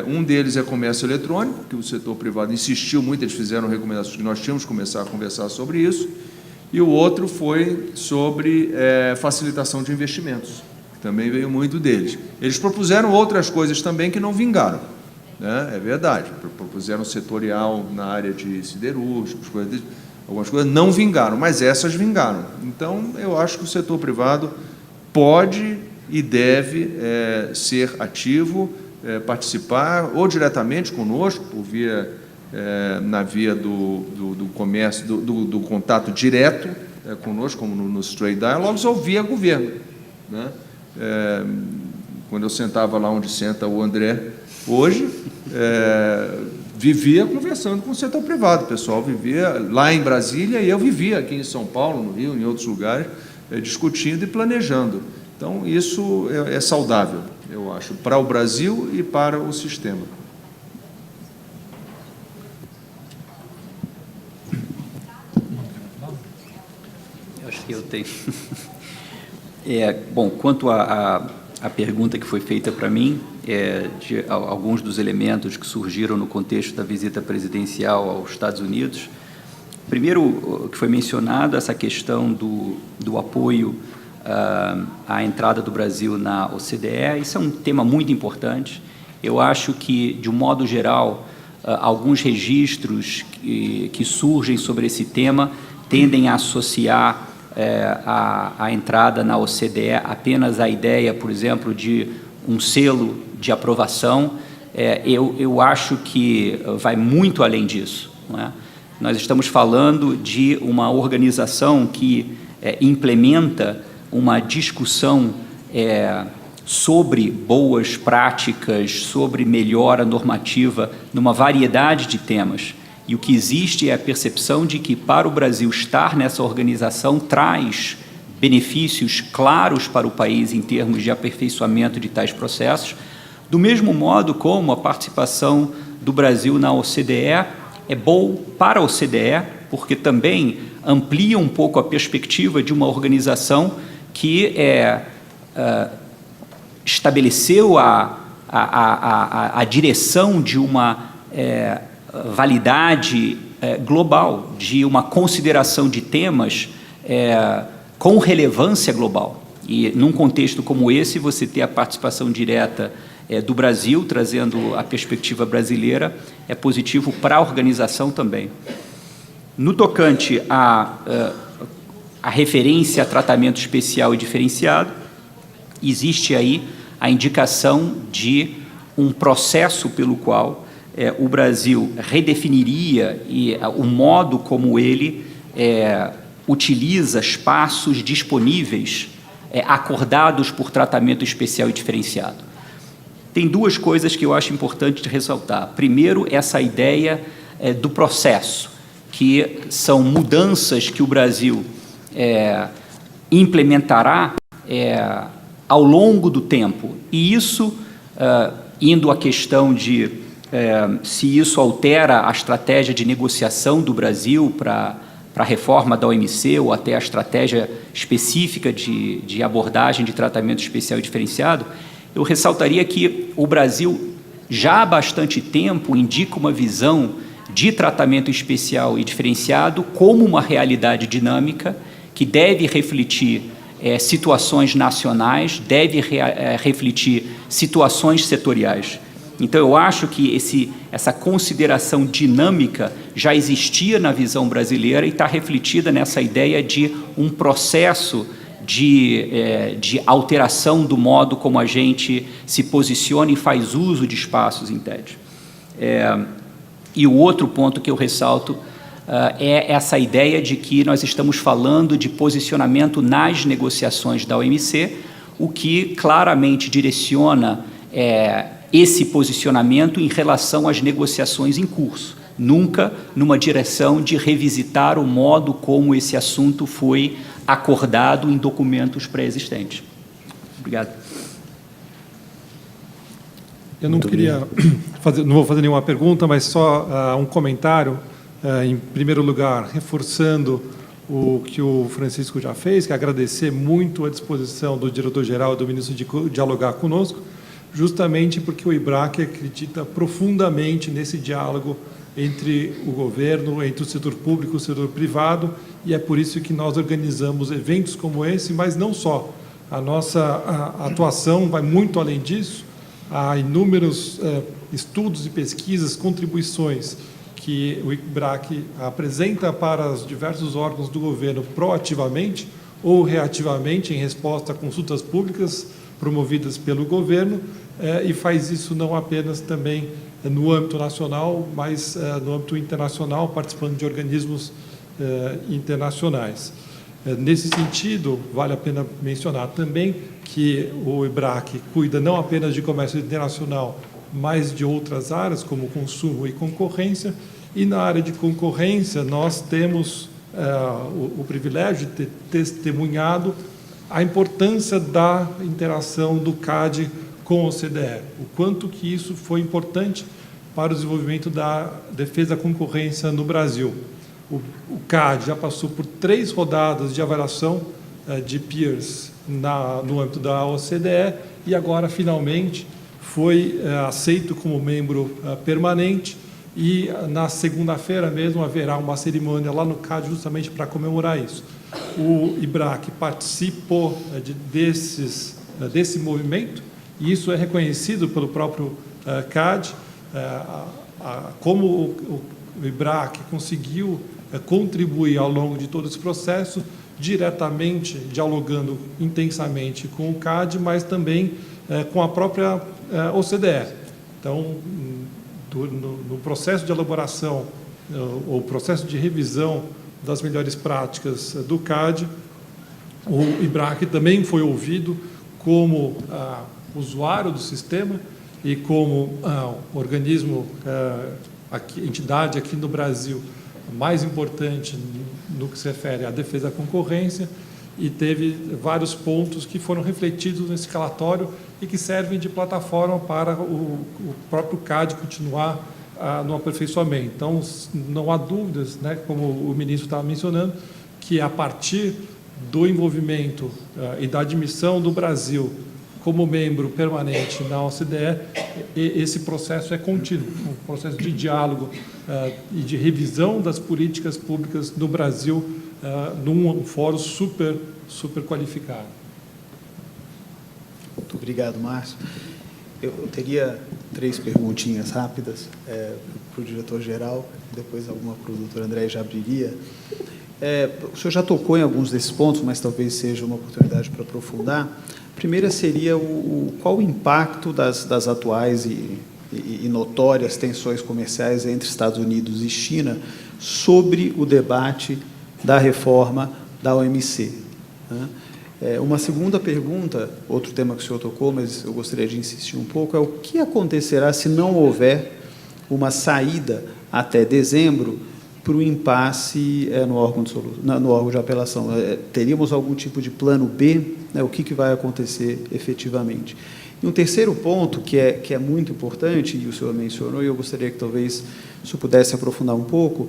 Um deles é comércio eletrônico, que o setor privado insistiu muito, eles fizeram recomendações que nós tínhamos que começar a conversar sobre isso, e o outro foi sobre facilitação de investimentos, que também veio muito deles. Eles propuseram outras coisas também que não vingaram, né? É verdade, propuseram setorial na área de siderúrgicos, algumas coisas não vingaram, mas essas vingaram. Então, eu acho que o setor privado pode e deve ser ativo, participar ou diretamente conosco, na via do comércio, do contato direto conosco, como nos Trade Dialogues, ou via governo, né? Quando eu sentava lá onde senta o André hoje, vivia conversando com o setor privado, o pessoal vivia lá em Brasília e eu vivia aqui em São Paulo, no Rio, em outros lugares, discutindo e planejando. Então, isso é saudável, eu acho, para o Brasil e para o sistema. Eu acho que eu tenho. Bom, quanto à pergunta que foi feita para mim, de alguns dos elementos que surgiram no contexto da visita presidencial aos Estados Unidos, primeiro, o que foi mencionado, essa questão do apoio à entrada do Brasil na OCDE, isso é um tema muito importante. Eu acho que, de um modo geral, alguns registros que surgem sobre esse tema tendem a associar a entrada na OCDE apenas à ideia, por exemplo, de um selo de aprovação. Eu acho que vai muito além disso, não é? Nós estamos falando de uma organização que implementa uma discussão sobre boas práticas, sobre melhora normativa, numa variedade de temas. E o que existe é a percepção de que, para o Brasil estar nessa organização, traz benefícios claros para o país em termos de aperfeiçoamento de tais processos, do mesmo modo como a participação do Brasil na OCDE é bom para a OCDE, porque também amplia um pouco a perspectiva de uma organização que estabeleceu a direção de uma validade global, de uma consideração de temas com relevância global. E, num contexto como esse, você ter a participação direta do Brasil, trazendo a perspectiva brasileira, é positivo para a organização também. No tocante à referência a tratamento especial e diferenciado, existe aí a indicação de um processo pelo qual o Brasil redefiniria o modo como ele utiliza espaços disponíveis acordados por tratamento especial e diferenciado. Tem duas coisas que eu acho importante ressaltar. Primeiro, essa ideia do processo, que são mudanças que o Brasil implementará ao longo do tempo. E isso, indo à questão de se isso altera a estratégia de negociação do Brasil para a reforma da OMC ou até a estratégia específica de abordagem de tratamento especial e diferenciado, eu ressaltaria que o Brasil, já há bastante tempo, indica uma visão de tratamento especial e diferenciado como uma realidade dinâmica que deve refletir situações nacionais, deve refletir situações setoriais. Então, eu acho que essa consideração dinâmica já existia na visão brasileira e está refletida nessa ideia de um processo de alteração do modo como a gente se posiciona e faz uso de espaços em TED. E o outro ponto que eu ressalto é essa ideia de que nós estamos falando de posicionamento nas negociações da OMC, o que claramente direciona esse posicionamento em relação às negociações em curso, nunca numa direção de revisitar o modo como esse assunto foi acordado em documentos pré-existentes. Obrigado. Eu não queria não vou fazer nenhuma pergunta, mas só um comentário. Em primeiro lugar, reforçando o que o Francisco já fez, que é agradecer muito a disposição do diretor-geral e do ministro de dialogar conosco, justamente porque o IBRAC acredita profundamente nesse diálogo entre o governo, entre o setor público e o setor privado, e é por isso que nós organizamos eventos como esse, mas não só. A nossa atuação vai muito além disso. Há inúmeros estudos e pesquisas, contribuições que o IBRAC apresenta para os diversos órgãos do governo proativamente ou reativamente em resposta a consultas públicas promovidas pelo governo, e faz isso não apenas também no âmbito nacional, mas no âmbito internacional, participando de organismos internacionais. Nesse sentido, vale a pena mencionar também que o IBRAC cuida não apenas de comércio internacional, mas de outras áreas, como consumo e concorrência, e na área de concorrência nós temos o privilégio de ter testemunhado a importância da interação do CAD com o OCDE, o quanto que isso foi importante para o desenvolvimento da defesa da concorrência no Brasil. O CAD já passou por 3 rodadas de avaliação de peers no âmbito da OCDE e agora, finalmente, foi aceito como membro permanente e, na segunda-feira mesmo, haverá uma cerimônia lá no CAD justamente para comemorar isso. O IBRAC participou desse movimento e isso é reconhecido pelo próprio CAD, como o IBRAC conseguiu contribuir ao longo de todo esse processo, diretamente dialogando intensamente com o CAD, mas também com a própria OCDE. Então, no processo de elaboração, ou processo de revisão das melhores práticas do CAD, o IBRAC também foi ouvido como usuário do sistema e como organismo entidade aqui no Brasil mais importante no que se refere à defesa da concorrência, e teve vários pontos que foram refletidos nesse relatório e que servem de plataforma para o próprio CAD continuar no aperfeiçoamento. Então, não há dúvidas, né, como o ministro estava mencionando, que a partir do envolvimento e da admissão do Brasil como membro permanente na OCDE, esse processo é contínuo, um processo de diálogo e de revisão das políticas públicas no Brasil, num fórum super qualificado. Muito obrigado, Márcio. Eu teria 3 perguntinhas rápidas para o diretor-geral, depois alguma para o doutor André já abriria. O senhor já tocou em alguns desses pontos, mas talvez seja uma oportunidade para aprofundar. A primeira seria qual o impacto das atuais e notórias tensões comerciais entre Estados Unidos e China sobre o debate da reforma da OMC, né? Uma segunda pergunta, outro tema que o senhor tocou, mas eu gostaria de insistir um pouco, é o que acontecerá se não houver uma saída até dezembro para o impasse no órgão de apelação? Teríamos algum tipo de plano B? Né? O que vai acontecer efetivamente? E um terceiro ponto, que é muito importante, e o senhor mencionou, e eu gostaria que talvez o senhor pudesse aprofundar um pouco,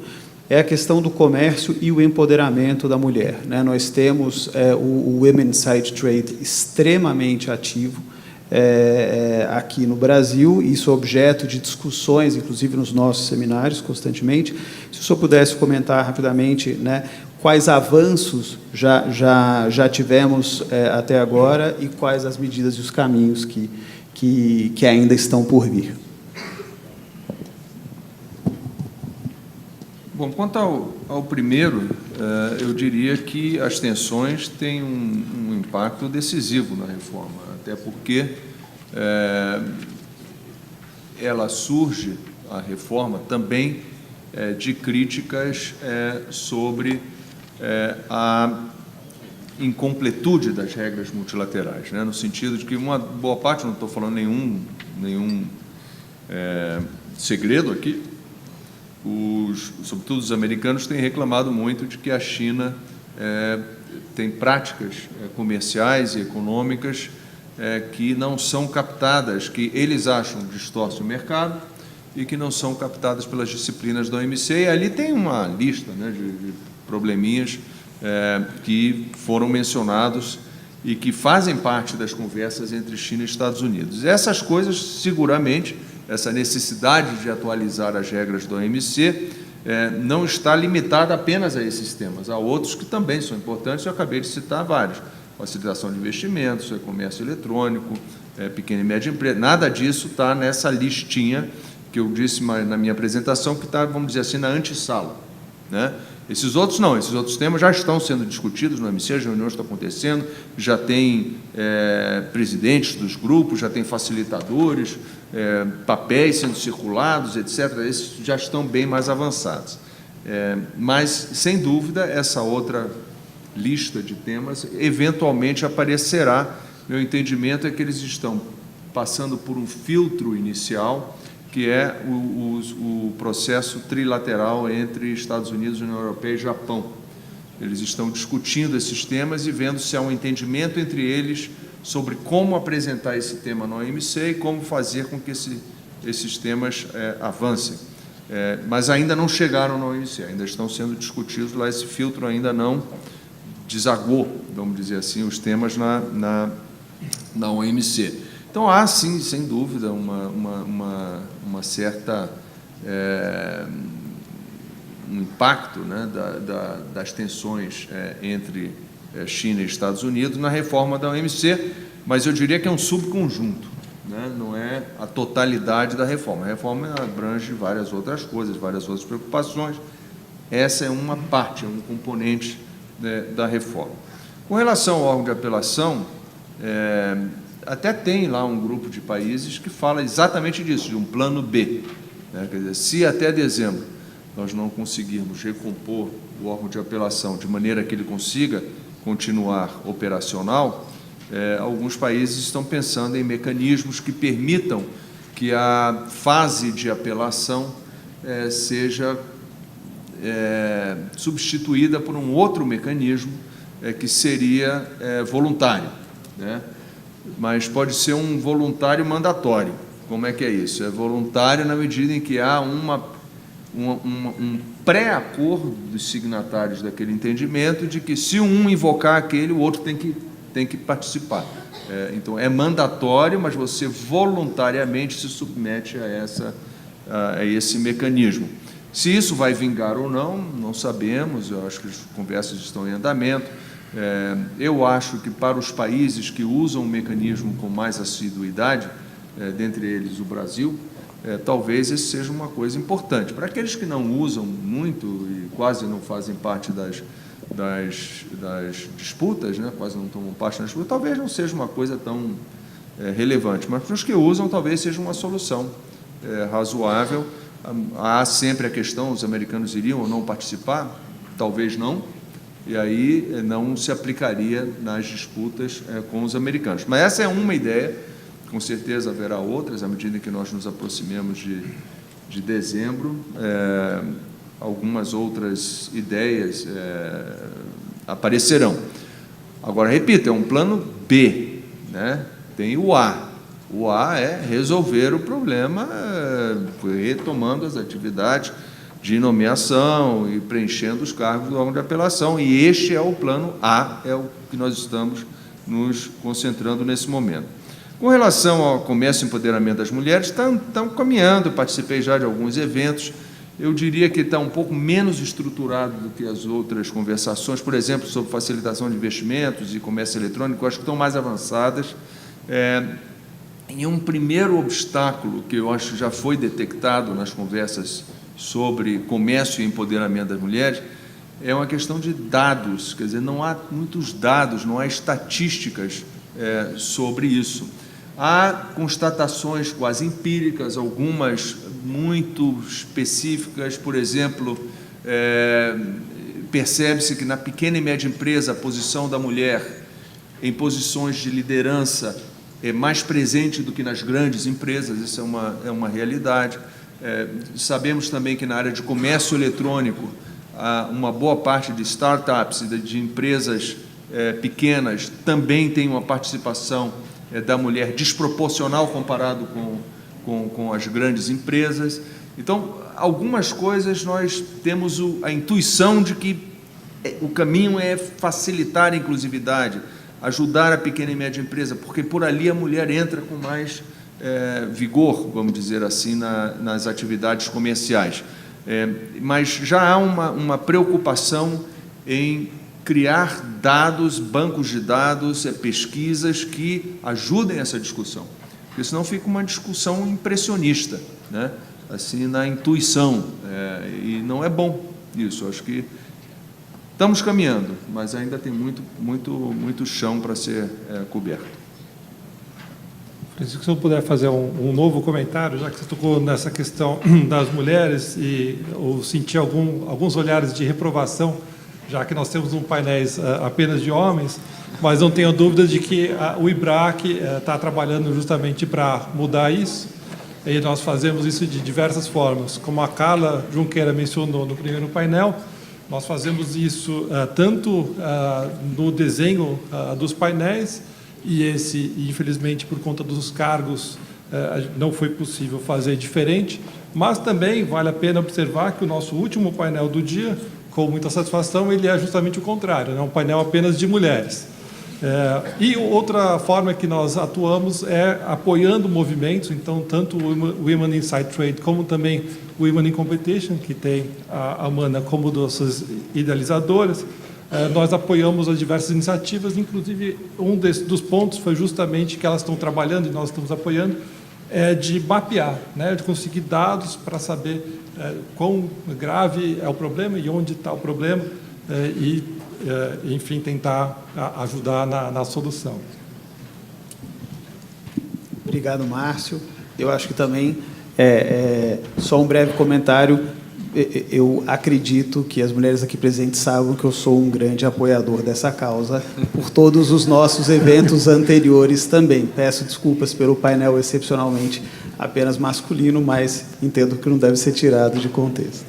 é a questão do comércio e o empoderamento da mulher, né? Nós temos o Women's Side Trade extremamente ativo aqui no Brasil, isso é objeto de discussões, inclusive nos nossos seminários, constantemente. Se o senhor pudesse comentar rapidamente, né, quais avanços já tivemos até agora e quais as medidas e os caminhos que ainda estão por vir. Bom, quanto ao primeiro, eu diria que as tensões têm um impacto decisivo na reforma, até porque ela surge, a reforma, também de críticas sobre a incompletude das regras multilaterais, né? No sentido de que uma boa parte, não estou falando nenhum segredo aqui, sobretudo os americanos têm reclamado muito de que a China tem práticas comerciais e econômicas que não são captadas, que eles acham distorcem o mercado e que não são captadas pelas disciplinas da OMC. E ali tem uma lista, né, de probleminhas que foram mencionados e que fazem parte das conversas entre China e Estados Unidos. Essas coisas, seguramente, essa necessidade de atualizar as regras da OMC não está limitada apenas a esses temas, há outros que também são importantes, eu acabei de citar vários: facilitação de investimentos, comércio eletrônico, pequena e média empresa. Nada disso está nessa listinha que eu disse na minha apresentação, que está, vamos dizer assim, na antessala, né? Esses outros não, esses outros temas já estão sendo discutidos no OMC, as reuniões estão acontecendo, já tem presidentes dos grupos, já tem facilitadores, papéis sendo circulados, etc. Esses já estão bem mais avançados. Mas, sem dúvida, essa outra lista de temas eventualmente aparecerá. Meu entendimento é que eles estão passando por um filtro inicial, que é o processo trilateral entre Estados Unidos, União Europeia e Japão. Eles estão discutindo esses temas e vendo se há um entendimento entre eles sobre como apresentar esse tema no OMC e como fazer com que esses temas avancem. Mas ainda não chegaram no OMC, ainda estão sendo discutidos lá, esse filtro ainda não desagou, vamos dizer assim, os temas na OMC. Então, há, sim, sem dúvida, uma certa um impacto, né, das tensões entre China e Estados Unidos na reforma da OMC, mas eu diria que é um subconjunto, né, não é a totalidade da reforma. A reforma abrange várias outras coisas, várias outras preocupações. Essa é uma parte, é um componente da reforma. Com relação ao órgão de apelação, até tem lá um grupo de países que fala exatamente disso, de um plano B, né? Quer dizer, se até dezembro nós não conseguirmos recompor o órgão de apelação de maneira que ele consiga continuar operacional, alguns países estão pensando em mecanismos que permitam que a fase de apelação seja substituída por um outro mecanismo que seria voluntário, né? Mas pode ser um voluntário mandatório. Como é que é isso? É voluntário na medida em que há um pré-acordo dos signatários daquele entendimento de que, se um invocar aquele, o outro tem que participar. Então, é mandatório, mas você voluntariamente se submete a esse mecanismo. Se isso vai vingar ou não, não sabemos. Eu acho que as conversas estão em andamento. Eu acho que, para os países que usam o mecanismo com mais assiduidade, dentre eles o Brasil, talvez isso seja uma coisa importante. Para aqueles que não usam muito e quase não fazem parte das disputas, né, quase não tomam parte nas disputas, talvez não seja uma coisa tão relevante, mas para os que usam, talvez seja uma solução razoável. Há sempre a questão: os americanos iriam ou não participar? Talvez não, e aí não se aplicaria nas disputas com os americanos. Mas essa é uma ideia, com certeza haverá outras, à medida que nós nos aproximemos de dezembro. Algumas outras ideias aparecerão. Agora, repito, é um plano B, né? Tem o A. O A é resolver o problema, retomando as atividades de nomeação e preenchendo os cargos do órgão de apelação, e este é o plano A, é o que nós estamos nos concentrando nesse momento. Com relação ao comércio e empoderamento das mulheres, estão caminhando. Participei já de alguns eventos. Eu diria que está um pouco menos estruturado do que as outras conversações, por exemplo, sobre facilitação de investimentos e comércio eletrônico. Acho que estão mais avançadas. E um primeiro obstáculo que eu acho que já foi detectado nas conversas sobre comércio e empoderamento das mulheres é uma questão de dados. Quer dizer, não há muitos dados, não há estatísticas sobre isso. Há constatações quase empíricas, algumas muito específicas. Por exemplo, percebe-se que na pequena e média empresa a posição da mulher em posições de liderança é mais presente do que nas grandes empresas. Isso é uma realidade. Sabemos também que na área de comércio eletrônico, uma boa parte de startups e de empresas pequenas também tem uma participação da mulher desproporcional comparado com as grandes empresas. Então, algumas coisas nós temos a intuição de que o caminho é facilitar a inclusividade, ajudar a pequena e média empresa, porque por ali a mulher entra com mais vigor, vamos dizer assim, nas atividades comerciais. Mas já há uma preocupação em criar dados, bancos de dados, pesquisas que ajudem essa discussão, porque senão fica uma discussão impressionista, né? Assim, na intuição, e não é bom isso. Acho que estamos caminhando, mas ainda tem muito chão para ser coberto. Francisco, se eu puder fazer um novo comentário, já que você tocou nessa questão das mulheres, e eu senti alguns olhares de reprovação, já que nós temos um painel apenas de homens, mas não tenho dúvida de que o IBRAC está trabalhando justamente para mudar isso, e nós fazemos isso de diversas formas. Como a Carla Junqueira mencionou no primeiro painel, nós fazemos isso tanto no desenho dos painéis, e infelizmente, por conta dos cargos, não foi possível fazer diferente, mas também vale a pena observar que o nosso último painel do dia, com muita satisfação, ele é justamente o contrário, é um painel apenas de mulheres. E outra forma que nós atuamos é apoiando movimentos. Então, tanto o Women Inside Trade, como também o Women in Competition, que tem a Amanda como nossas idealizadoras, nós apoiamos as diversas iniciativas. Inclusive, um dos pontos foi justamente que elas estão trabalhando, e nós estamos apoiando, de mapear, né, de conseguir dados para saber quão grave é o problema e onde está o problema, enfim, tentar ajudar na solução. Obrigado, Márcio. Eu acho que também, só um breve comentário, eu acredito que as mulheres aqui presentes saibam que eu sou um grande apoiador dessa causa, por todos os nossos eventos anteriores também. Peço desculpas pelo painel excepcionalmente apenas masculino, mas entendo que não deve ser tirado de contexto.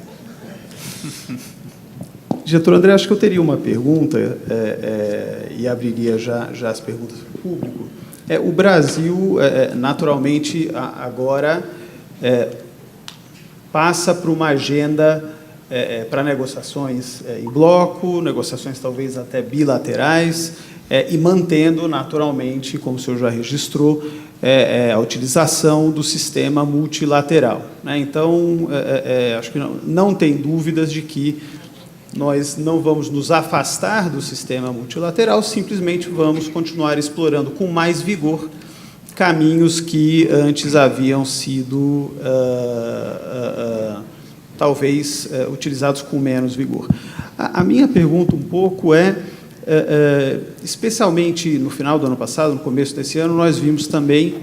Diretor André, acho que eu teria uma pergunta, e abriria já as perguntas para o público. O Brasil, naturalmente, agora passa por uma agenda para negociações em bloco, negociações talvez até bilaterais, e mantendo, naturalmente, como o senhor já registrou, a utilização do sistema multilateral, né? Então, acho que não tem dúvidas de que nós não vamos nos afastar do sistema multilateral, simplesmente vamos continuar explorando com mais vigor caminhos que antes haviam sido, talvez, utilizados com menos vigor. A minha pergunta um pouco especialmente no final do ano passado, no começo desse ano, nós vimos também,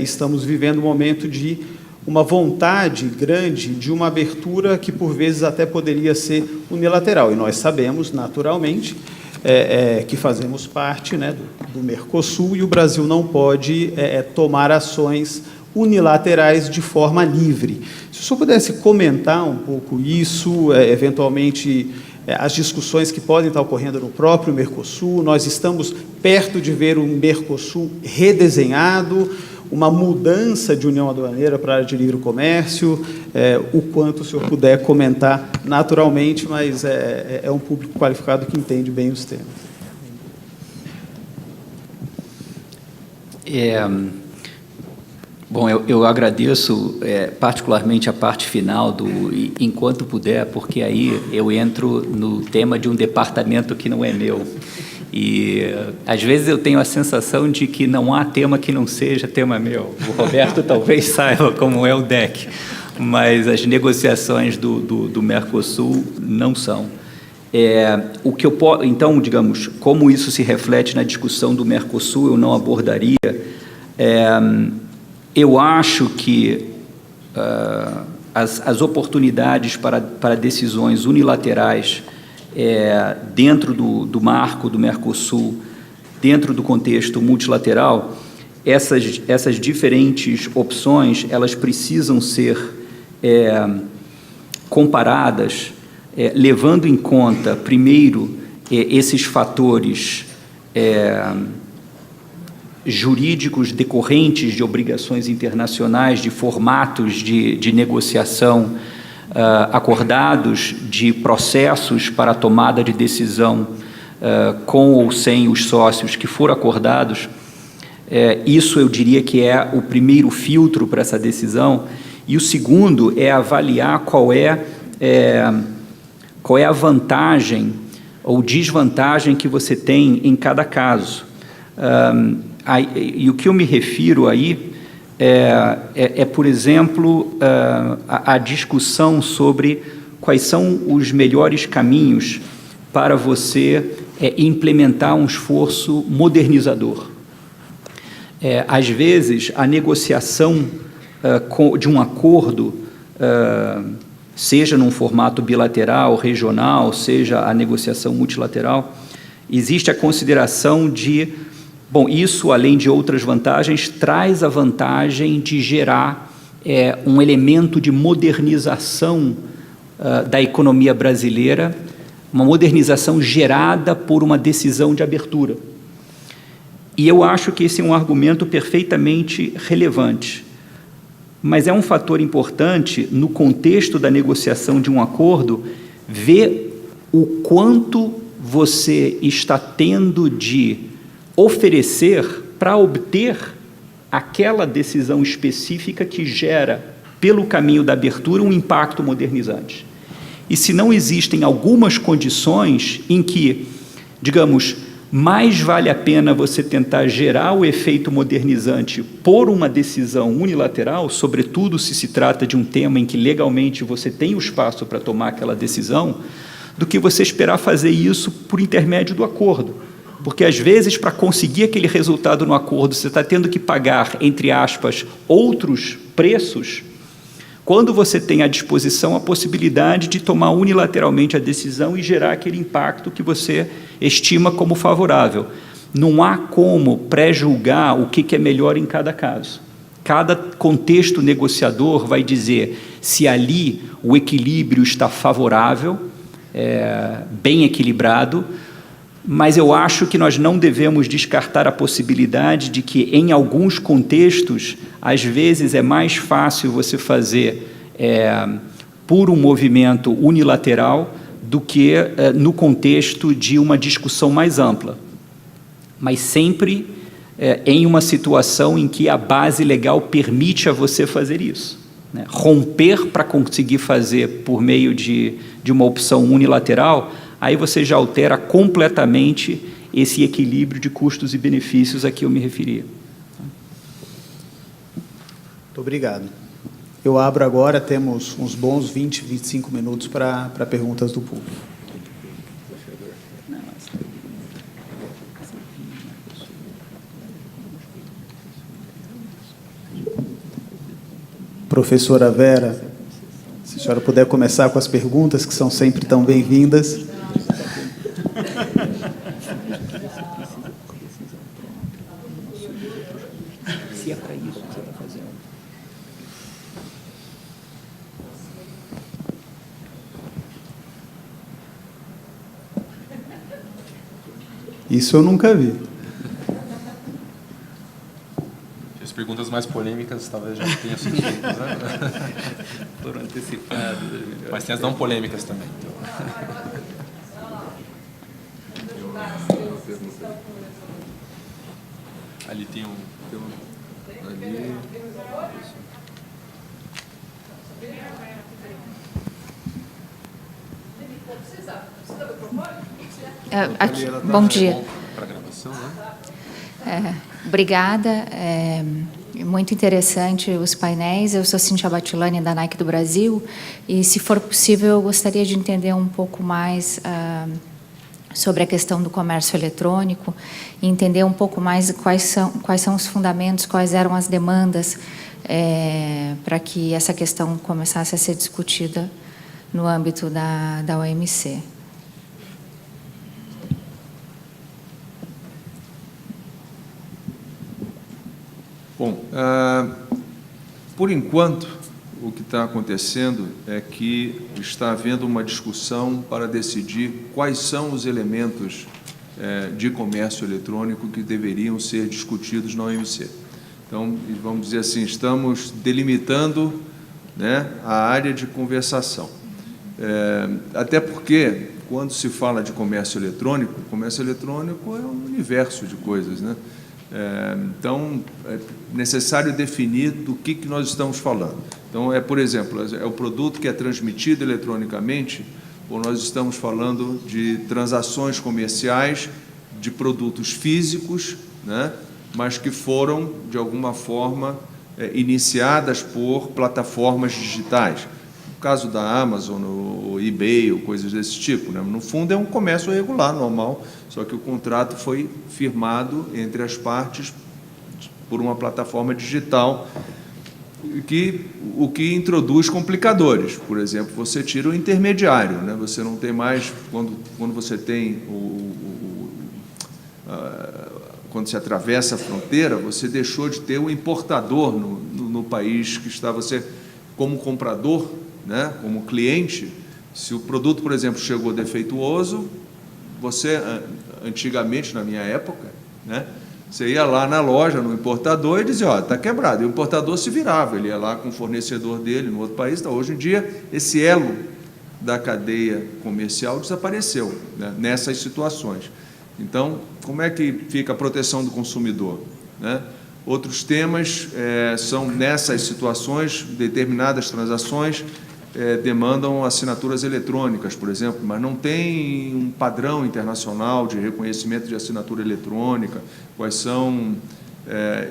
estamos vivendo um momento de uma vontade grande de uma abertura que, por vezes, até poderia ser unilateral. E nós sabemos, naturalmente, que fazemos parte, né, do Mercosul, e o Brasil não pode tomar ações unilaterais de forma livre. Se o senhor pudesse comentar um pouco isso, eventualmente as discussões que podem estar ocorrendo no próprio Mercosul, nós estamos perto de ver um Mercosul redesenhado, uma mudança de união aduaneira para a área de livre comércio, o quanto o senhor puder comentar naturalmente, mas é um público qualificado que entende bem os temas. Bom, eu agradeço particularmente a parte final do enquanto puder, porque aí eu entro no tema de um departamento que não é meu. E, às vezes, eu tenho a sensação de que não há tema que não seja tema meu. O Roberto talvez saiba como é o DEC, mas as negociações do Mercosul não são. Então, digamos, como isso se reflete na discussão do Mercosul, eu não abordaria. Eu acho que as oportunidades para decisões unilaterais dentro do marco do Mercosul, dentro do contexto multilateral, essas diferentes opções, elas precisam ser comparadas, levando em conta, primeiro, esses fatores jurídicos decorrentes de obrigações internacionais, de formatos de negociação acordados, de processos para a tomada de decisão com ou sem os sócios que foram acordados. Isso eu diria que é o primeiro filtro para essa decisão, e o segundo é avaliar qual é a vantagem ou desvantagem que você tem em cada caso. E o que eu me refiro aí por exemplo, a discussão sobre quais são os melhores caminhos para você implementar um esforço modernizador. Às vezes, a negociação de um acordo, seja num formato bilateral, regional, seja a negociação multilateral, existe a consideração de, bom, isso, além de outras vantagens, traz a vantagem de gerar um elemento de modernização da economia brasileira, uma modernização gerada por uma decisão de abertura. E eu acho que esse é um argumento perfeitamente relevante, mas é um fator importante, no contexto da negociação de um acordo, ver o quanto você está tendo de oferecer para obter aquela decisão específica que gera, pelo caminho da abertura, um impacto modernizante. E se não existem algumas condições em que, digamos, mais vale a pena você tentar gerar o efeito modernizante por uma decisão unilateral, sobretudo se trata de um tema em que legalmente você tem o espaço para tomar aquela decisão, do que você esperar fazer isso por intermédio do acordo. Porque, às vezes, para conseguir aquele resultado no acordo, você está tendo que pagar, entre aspas, outros preços, quando você tem à disposição a possibilidade de tomar unilateralmente a decisão e gerar aquele impacto que você estima como favorável. Não há como pré-julgar o que é melhor em cada caso. Cada contexto negociador vai dizer se ali o equilíbrio está favorável, bem equilibrado, mas eu acho que nós não devemos descartar a possibilidade de que, em alguns contextos, às vezes é mais fácil você fazer por um movimento unilateral do que no contexto de uma discussão mais ampla. Mas sempre em uma situação em que a base legal permite a você fazer isso, né? Romper para conseguir fazer por meio de uma opção unilateral, aí você já altera completamente esse equilíbrio de custos e benefícios a que eu me referia. Muito obrigado. Eu abro agora, temos uns bons 20, 25 minutos para perguntas do público. Professora Vera, se a senhora puder começar com as perguntas, que são sempre tão bem-vindas. Se é para isso que você está fazendo. Isso eu nunca vi. As perguntas mais polêmicas talvez já tenham sido feitas, né? Foram antecipadas. Mas tem as não polêmicas também. Então. Ali tem um... Ali. Bom dia. Para a gravação, né? Obrigada. Muito interessante os painéis. Eu sou Cíntia Batilani, da Nike do Brasil, e, se for possível, eu gostaria de entender um pouco mais sobre a questão do comércio eletrônico e entender um pouco mais quais são os fundamentos, quais eram as demandas para que essa questão começasse a ser discutida no âmbito da OMC. Bom, por enquanto, o que está acontecendo é que está havendo uma discussão para decidir quais são os elementos de comércio eletrônico que deveriam ser discutidos na OMC. Então, vamos dizer assim, estamos delimitando, né, a área de conversação. Até porque, quando se fala de comércio eletrônico é um universo de coisas, né? Então, é necessário definir do que nós estamos falando. Então, por exemplo, é o produto que é transmitido eletronicamente, ou nós estamos falando de transações comerciais de produtos físicos, né, mas que foram, de alguma forma, iniciadas por plataformas digitais. No caso da Amazon, ou eBay, ou coisas desse tipo, né? No fundo, é um comércio regular, normal, só que o contrato foi firmado entre as partes por uma plataforma digital, o que introduz complicadores. Por exemplo, você tira o intermediário, né? Você não tem mais, quando você tem quando se atravessa a fronteira, você deixou de ter o importador no país que está. Você, como comprador, né, como cliente, se o produto, por exemplo, chegou defeituoso, você, antigamente, na minha época, né, você ia lá na loja, no importador, e dizia, está quebrado. E o importador se virava, ele ia lá com o fornecedor dele no outro país. Então, hoje em dia, esse elo da cadeia comercial desapareceu, né, nessas situações. Então, como é que fica a proteção do consumidor, né? Outros temas são, nessas situações, determinadas transações demandam assinaturas eletrônicas, por exemplo, mas não tem um padrão internacional de reconhecimento de assinatura eletrônica. Quais são,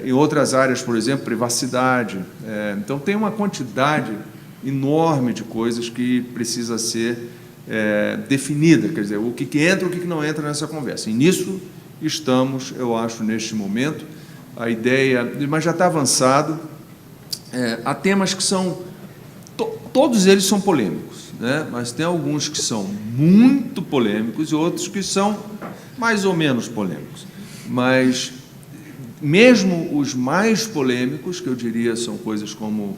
em outras áreas, por exemplo, privacidade. Então, tem uma quantidade enorme de coisas que precisa ser definida, quer dizer, o que entra e o que não entra nessa conversa. E nisso estamos, eu acho, neste momento. A ideia, mas já está avançado. Há temas que são, todos eles são polêmicos, né? Mas tem alguns que são muito polêmicos e outros que são mais ou menos polêmicos. Mas mesmo os mais polêmicos, que eu diria são coisas como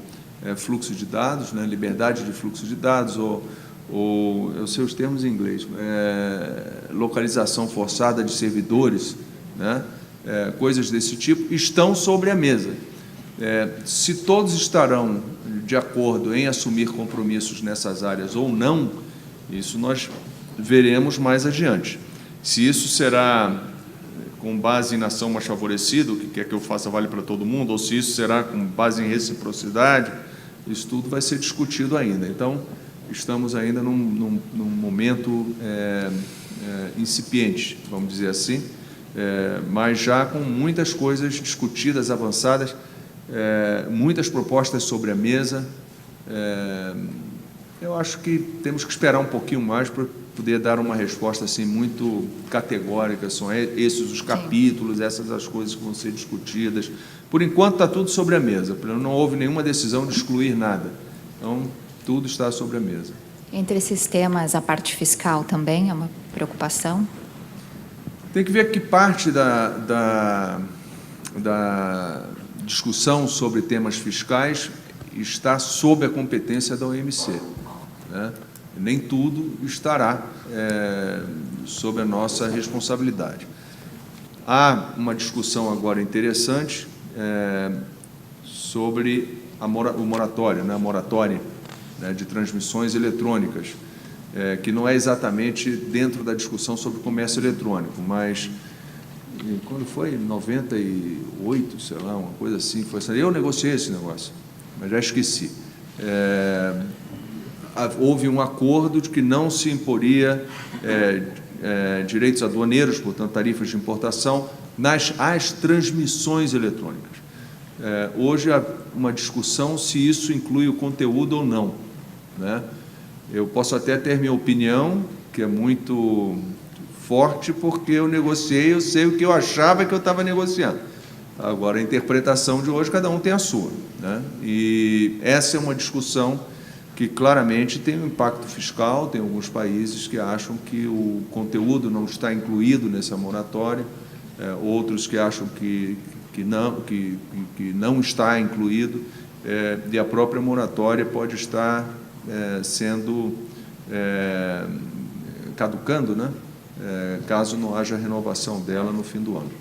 fluxo de dados, né, liberdade de fluxo de dados, ou eu sei os termos em inglês, localização forçada de servidores, né, coisas desse tipo, estão sobre a mesa. Se todos estarão de acordo em assumir compromissos nessas áreas ou não, isso nós veremos mais adiante. Se isso será com base em nação mais favorecida, o que quer que eu faça vale para todo mundo, ou se isso será com base em reciprocidade, isso tudo vai ser discutido ainda. Então, estamos ainda num momento incipiente, vamos dizer assim, mas já com muitas coisas discutidas, avançadas, muitas propostas sobre a mesa. Eu acho que temos que esperar um pouquinho mais para poder dar uma resposta assim muito categórica. São esses os capítulos, essas as coisas que vão ser discutidas. Por enquanto está tudo sobre a mesa, não houve nenhuma decisão de excluir nada. Então, tudo está sobre a mesa. Entre esses temas, a parte fiscal também é uma preocupação? Tem que ver que parte da discussão sobre temas fiscais está sob a competência da OMC, né? Nem tudo estará sob a nossa responsabilidade. Há uma discussão agora interessante sobre o moratório, né? A moratória, né, de transmissões eletrônicas, que não é exatamente dentro da discussão sobre o comércio eletrônico, mas quando foi? Em 98, sei lá, uma coisa assim, foi assim. Eu negociei esse negócio, mas já esqueci. Houve um acordo de que não se imporia direitos aduaneiros, portanto, tarifas de importação, às transmissões eletrônicas. Hoje há uma discussão se isso inclui o conteúdo ou não, né? Eu posso até ter minha opinião, que é muito forte, porque eu negociei, eu sei o que eu achava que eu estava negociando. Agora, a interpretação de hoje, cada um tem a sua, né? E essa é uma discussão que claramente tem um impacto fiscal. Tem alguns países que acham que o conteúdo não está incluído nessa moratória, outros que acham que não está incluído, e a própria moratória pode estar sendo caducando, né? Caso não haja renovação dela no fim do ano.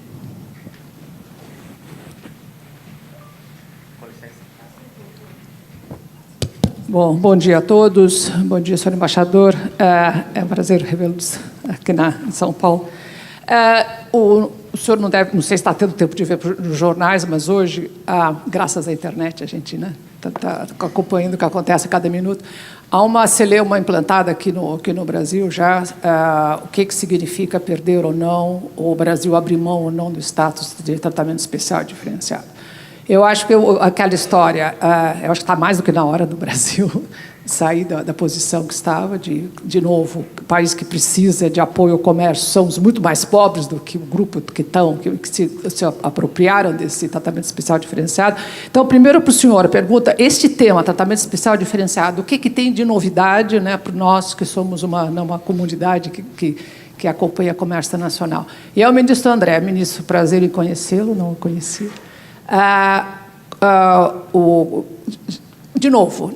Bom dia a todos. Bom dia, senhor embaixador. É um prazer revê-los aqui em São Paulo. O senhor não sei se está tendo tempo de ver os jornais, mas hoje, graças à internet, a gente está acompanhando o que acontece a cada minuto. Há uma celeuma implantada aqui no Brasil já, o que significa perder ou não, ou o Brasil abrir mão ou não do status de tratamento especial diferenciado. Eu acho que aquela história, eu acho que está mais do que na hora do Brasil sair da posição que estava, de novo, o país que precisa de apoio ao comércio, somos muito mais pobres do que o grupo que se apropriaram desse tratamento especial diferenciado. Então, primeiro para o senhor, a pergunta, este tema, tratamento especial diferenciado, o que tem de novidade, né, para nós que somos uma comunidade que acompanha o comércio internacional? E ao ministro André, ministro, prazer em conhecê-lo, não o conheci. De novo,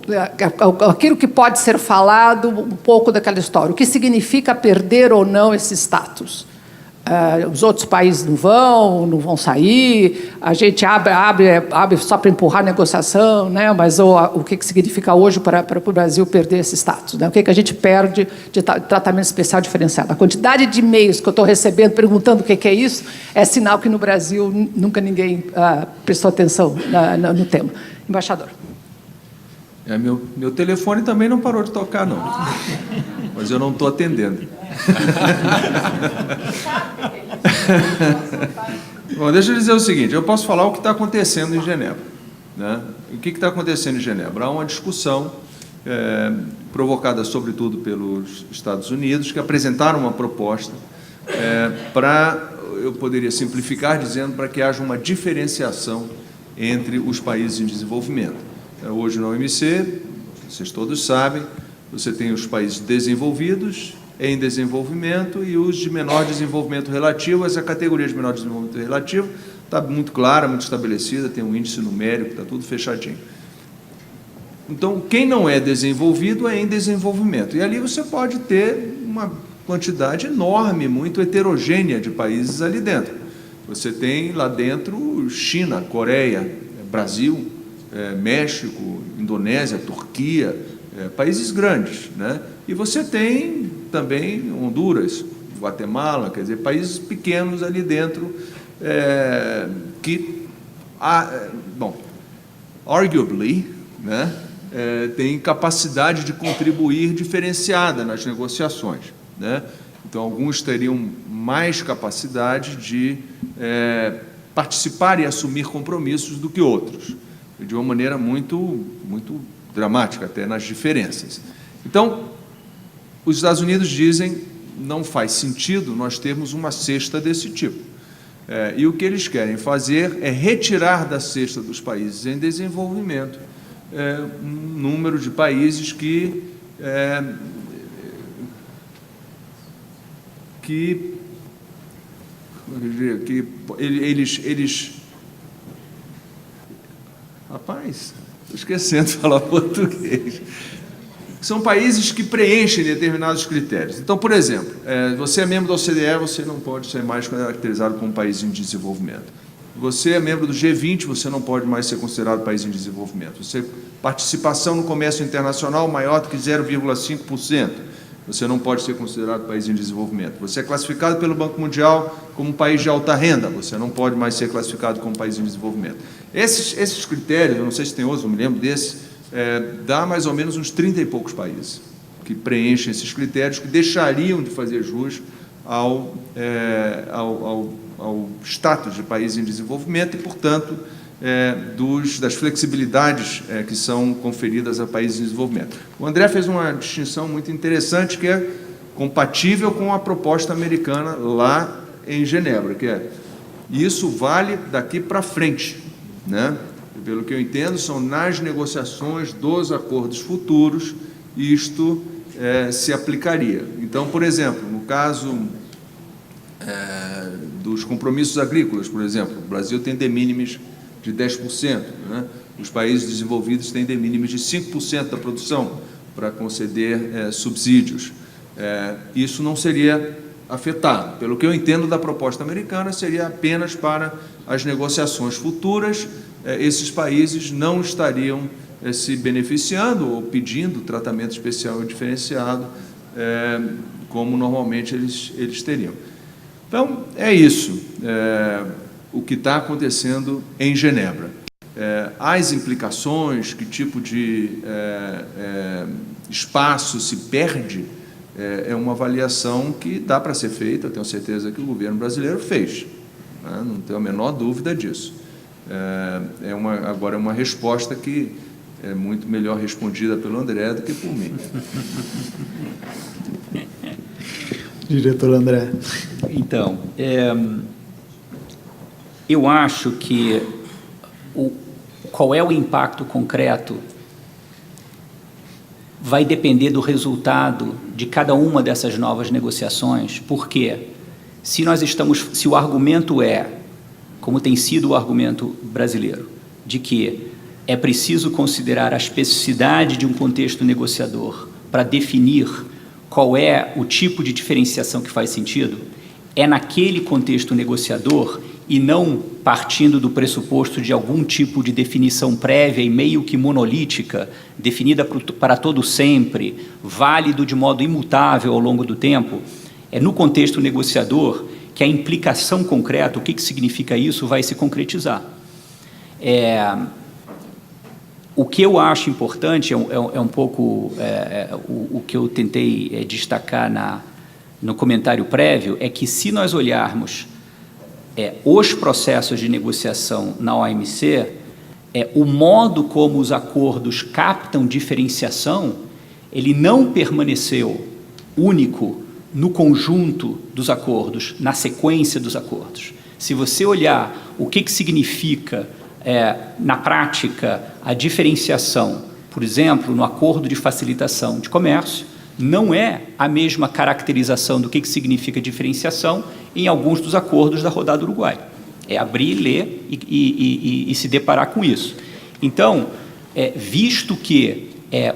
aquilo que pode ser falado, um pouco daquela história. O que significa perder ou não esse status? Os outros países não vão sair, a gente abre só para empurrar a negociação, né? Mas o que significa hoje para o Brasil perder esse status? Né? O que a gente perde de tratamento especial diferenciado? A quantidade de e-mails que eu estou recebendo perguntando o que é isso é sinal que no Brasil nunca ninguém prestou atenção no tema. Embaixador. Meu telefone também não parou de tocar, não. Mas eu não estou atendendo. Bom, deixa eu dizer o seguinte, eu posso falar o que está acontecendo em Genebra, né? O que está acontecendo em Genebra? Há uma discussão provocada, sobretudo, pelos Estados Unidos, que apresentaram uma proposta eu poderia simplificar dizendo, para que haja uma diferenciação entre os países em desenvolvimento. Hoje, na OMC, vocês todos sabem, você tem os países desenvolvidos, em desenvolvimento, e os de menor desenvolvimento relativo. Essa categoria de menor desenvolvimento relativo está muito clara, muito estabelecida, tem um índice numérico, está tudo fechadinho. Então, quem não é desenvolvido é em desenvolvimento. E ali você pode ter uma quantidade enorme, muito heterogênea de países ali dentro. Você tem lá dentro China, Coreia, Brasil, México, Indonésia, Turquia, países grandes, né? E você tem também Honduras, Guatemala, quer dizer, países pequenos ali dentro, que, arguably, né, tem capacidade de contribuir diferenciada nas negociações, né? Então, alguns teriam mais capacidade de participar e assumir compromissos do que outros, de uma maneira muito dramática, até nas diferenças. Então, os Estados Unidos dizem não faz sentido nós termos uma cesta desse tipo. E o que eles querem fazer é retirar da cesta dos países em desenvolvimento um número de países que eles... Rapaz, estou esquecendo de falar português. São países que preenchem determinados critérios. Então, por exemplo, você é membro da OCDE, você não pode ser mais caracterizado como um país em desenvolvimento. Você é membro do G20, você não pode mais ser considerado país em desenvolvimento. Você participação no comércio internacional maior do que 0,5%. Você não pode ser considerado país em desenvolvimento. Você é classificado pelo Banco Mundial como um país de alta renda. Você não pode mais ser classificado como país em desenvolvimento. Esses critérios, eu não sei se tem outros, não me lembro desse, dá mais ou menos uns 30 e poucos países que preenchem esses critérios, que deixariam de fazer jus ao status de país em desenvolvimento e, portanto, das flexibilidades que são conferidas a países em desenvolvimento. O André fez uma distinção muito interessante, que é compatível com a proposta americana lá em Genebra, isso vale daqui para frente, né? Pelo que eu entendo, são nas negociações dos acordos futuros, isto se aplicaria. Então, por exemplo, no caso dos compromissos agrícolas, por exemplo, o Brasil tem de minimis de 10%, né? Os países desenvolvidos têm de minimis de 5% da produção para conceder subsídios. Isso não seria afetado. Pelo que eu entendo da proposta americana, seria apenas para as negociações futuras. Esses países não estariam se beneficiando ou pedindo tratamento especial e diferenciado, como normalmente eles teriam. Então, é isso, o que está acontecendo em Genebra. As implicações, que tipo de espaço se perde, é uma avaliação que dá para ser feita, eu tenho certeza que o governo brasileiro fez, né? Não tenho a menor dúvida disso. Agora é uma resposta que é muito melhor respondida pelo André do que por mim. Diretor André. Então, eu acho que qual é o impacto concreto vai depender do resultado de cada uma dessas novas negociações, porque se o argumento como tem sido o argumento brasileiro, de que é preciso considerar a especificidade de um contexto negociador para definir qual é o tipo de diferenciação que faz sentido, é naquele contexto negociador e não partindo do pressuposto de algum tipo de definição prévia e meio que monolítica, definida para todo sempre, válido de modo imutável ao longo do tempo, é no contexto negociador que a implicação concreta, o que significa isso, vai se concretizar. O que eu acho importante é um pouco o que eu tentei destacar no comentário prévio, é que se nós olharmos os processos de negociação na OMC, o modo como os acordos captam diferenciação, ele não permaneceu único no conjunto dos acordos, na sequência dos acordos. Se você olhar o que significa, na prática, a diferenciação, por exemplo, no acordo de facilitação de comércio, não é a mesma caracterização do que significa diferenciação em alguns dos acordos da rodada Uruguai. É abrir, ler e se deparar com isso. Então, visto que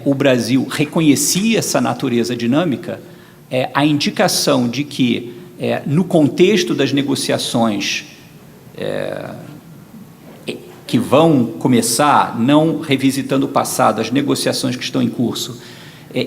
o Brasil reconhecia essa natureza dinâmica, a indicação de que, no contexto das negociações que vão começar, não revisitando o passado, as negociações que estão em curso,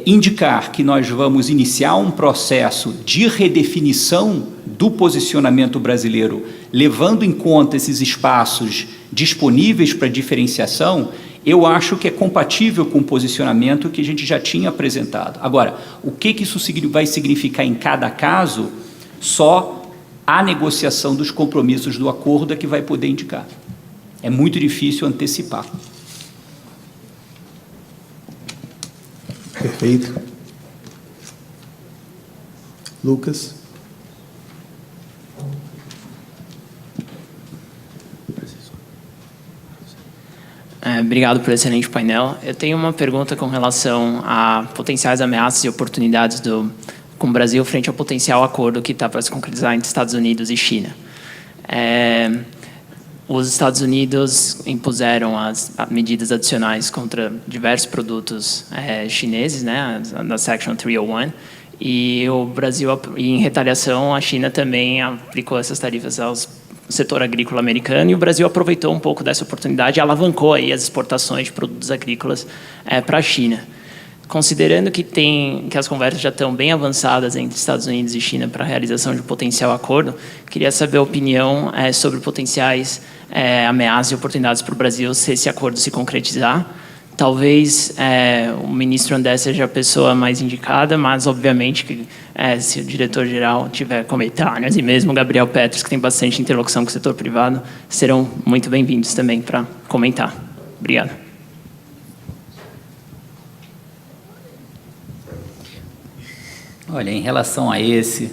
indicar que nós vamos iniciar um processo de redefinição do posicionamento brasileiro, levando em conta esses espaços disponíveis para diferenciação, eu acho que é compatível com o posicionamento que a gente já tinha apresentado. Agora, o que isso vai significar em cada caso, só a negociação dos compromissos do acordo é que vai poder indicar. É muito difícil antecipar. Perfeito. Lucas. Obrigado pelo excelente painel. Eu tenho uma pergunta com relação a potenciais ameaças e oportunidades com o Brasil frente ao potencial acordo que está para se concretizar entre Estados Unidos e China. Os Estados Unidos impuseram as medidas adicionais contra diversos produtos chineses, né, na Section 301, e o Brasil, em retaliação, a China também aplicou essas tarifas ao setor agrícola americano, e o Brasil aproveitou um pouco dessa oportunidade e alavancou aí as exportações de produtos agrícolas para a China. Considerando que as conversas já estão bem avançadas entre Estados Unidos e China para a realização de um potencial acordo, queria saber a opinião sobre potenciais ameaças e oportunidades para o Brasil se esse acordo se concretizar. Talvez o ministro André seja a pessoa mais indicada, mas, obviamente, que se o diretor-geral tiver comentários, e mesmo o Gabriel Petros, que tem bastante interlocução com o setor privado, serão muito bem-vindos também para comentar. Obrigado. Olha, em relação a esse,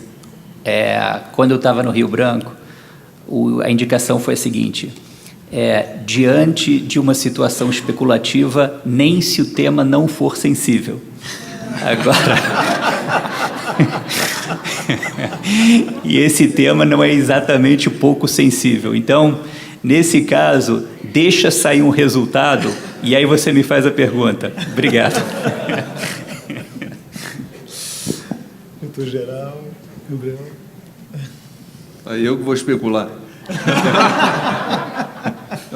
quando eu estava no Rio Branco, a indicação foi a seguinte: diante de uma situação especulativa, nem se o tema não for sensível. Agora, e esse tema não é exatamente pouco sensível. Então, nesse caso, deixa sair um resultado e aí você me faz a pergunta. Obrigado. Geral, Gabriel. Aí eu que vou especular.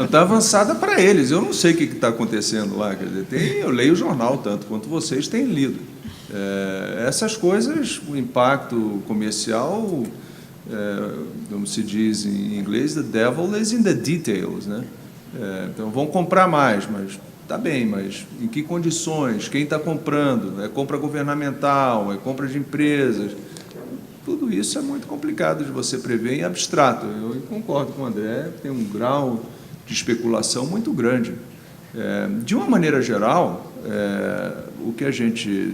Está avançada para eles. Eu não sei o que está acontecendo lá. Quer dizer, eu leio o jornal tanto quanto vocês têm lido. Essas coisas, o impacto comercial, como se diz em inglês, the devil is in the details, né? Então vão comprar mais, mas tá bem, mas em que condições? Quem está comprando? É compra governamental? É compra de empresas? Tudo isso é muito complicado de você prever em abstrato. Eu concordo com o André, tem um grau de especulação muito grande. De uma maneira geral, o que a gente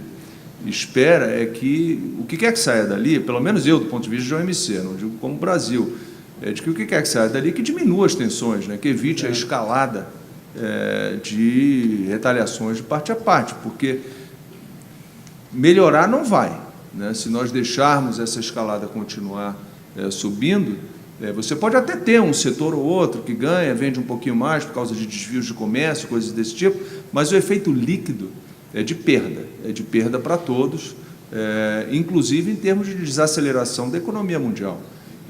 espera é que o que quer que saia dali, pelo menos eu, do ponto de vista de OMC, não digo como Brasil, de que o que quer que saia dali que diminua as tensões, né, que evite a escalada de retaliações de parte a parte, porque melhorar não vai, né? Se nós deixarmos essa escalada continuar subindo, você pode até ter um setor ou outro que ganha, vende um pouquinho mais por causa de desvios de comércio, coisas desse tipo, mas o efeito líquido é de perda para todos, inclusive em termos de desaceleração da economia mundial.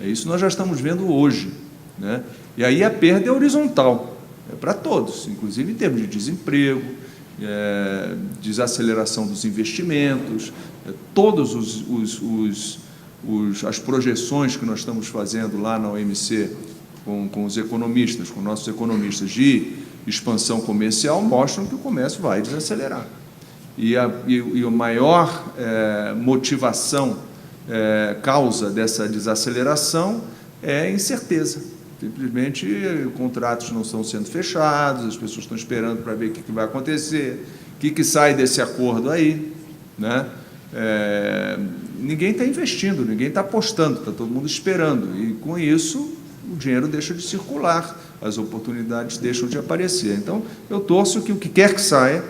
Isso nós já estamos vendo hoje, né? E aí a perda é horizontal, para todos, inclusive em termos de desemprego, desaceleração dos investimentos, todos as projeções que nós estamos fazendo lá na OMC com os economistas, com nossos economistas de expansão comercial, mostram que o comércio vai desacelerar. E a maior motivação, causa dessa desaceleração é incerteza. Simplesmente, contratos não estão sendo fechados, as pessoas estão esperando para ver o que vai acontecer, o que sai desse acordo aí, né? Ninguém está investindo, ninguém está apostando, está todo mundo esperando. E, com isso, o dinheiro deixa de circular, as oportunidades deixam de aparecer. Então, eu torço que o que quer que saia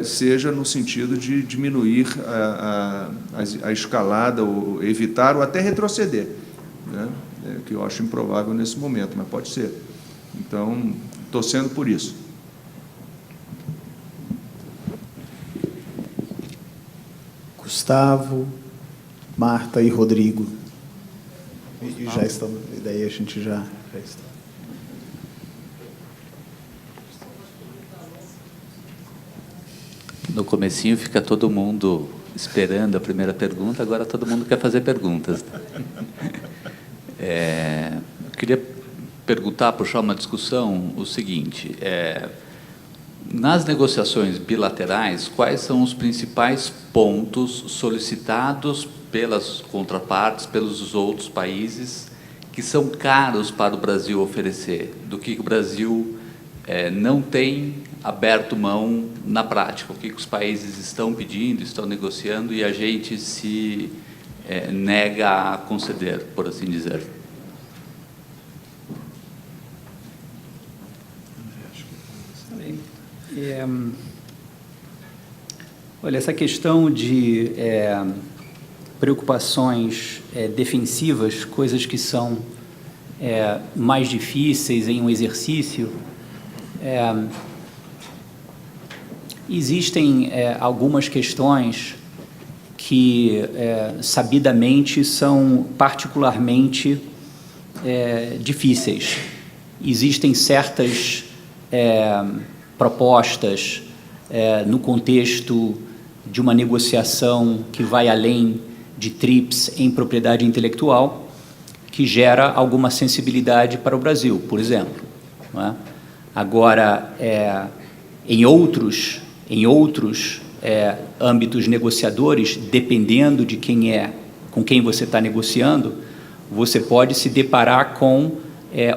seja no sentido de diminuir a escalada, ou evitar, ou até retroceder, né? que eu acho improvável nesse momento, mas pode ser. Então, torcendo por isso. Gustavo, Marta e Rodrigo. E já estamos, e daí a gente já está. No comecinho fica todo mundo esperando a primeira pergunta, agora todo mundo quer fazer perguntas. Eu queria perguntar, puxar uma discussão, o seguinte, nas negociações bilaterais, quais são os principais pontos solicitados pelas contrapartes, pelos outros países, que são caros para o Brasil oferecer, do que o Brasil não tem aberto mão na prática, o que os países estão pedindo, estão negociando e a gente se nega a conceder, por assim dizer. Olha, essa questão de preocupações defensivas, coisas que são mais difíceis em um exercício, existem algumas questões que, sabidamente, são particularmente difíceis. Existem certas propostas no contexto de uma negociação que vai além de TRIPS em propriedade intelectual, que gera alguma sensibilidade para o Brasil, por exemplo, não é? Agora, em outros âmbitos negociadores, dependendo de com quem você está negociando, você pode se deparar com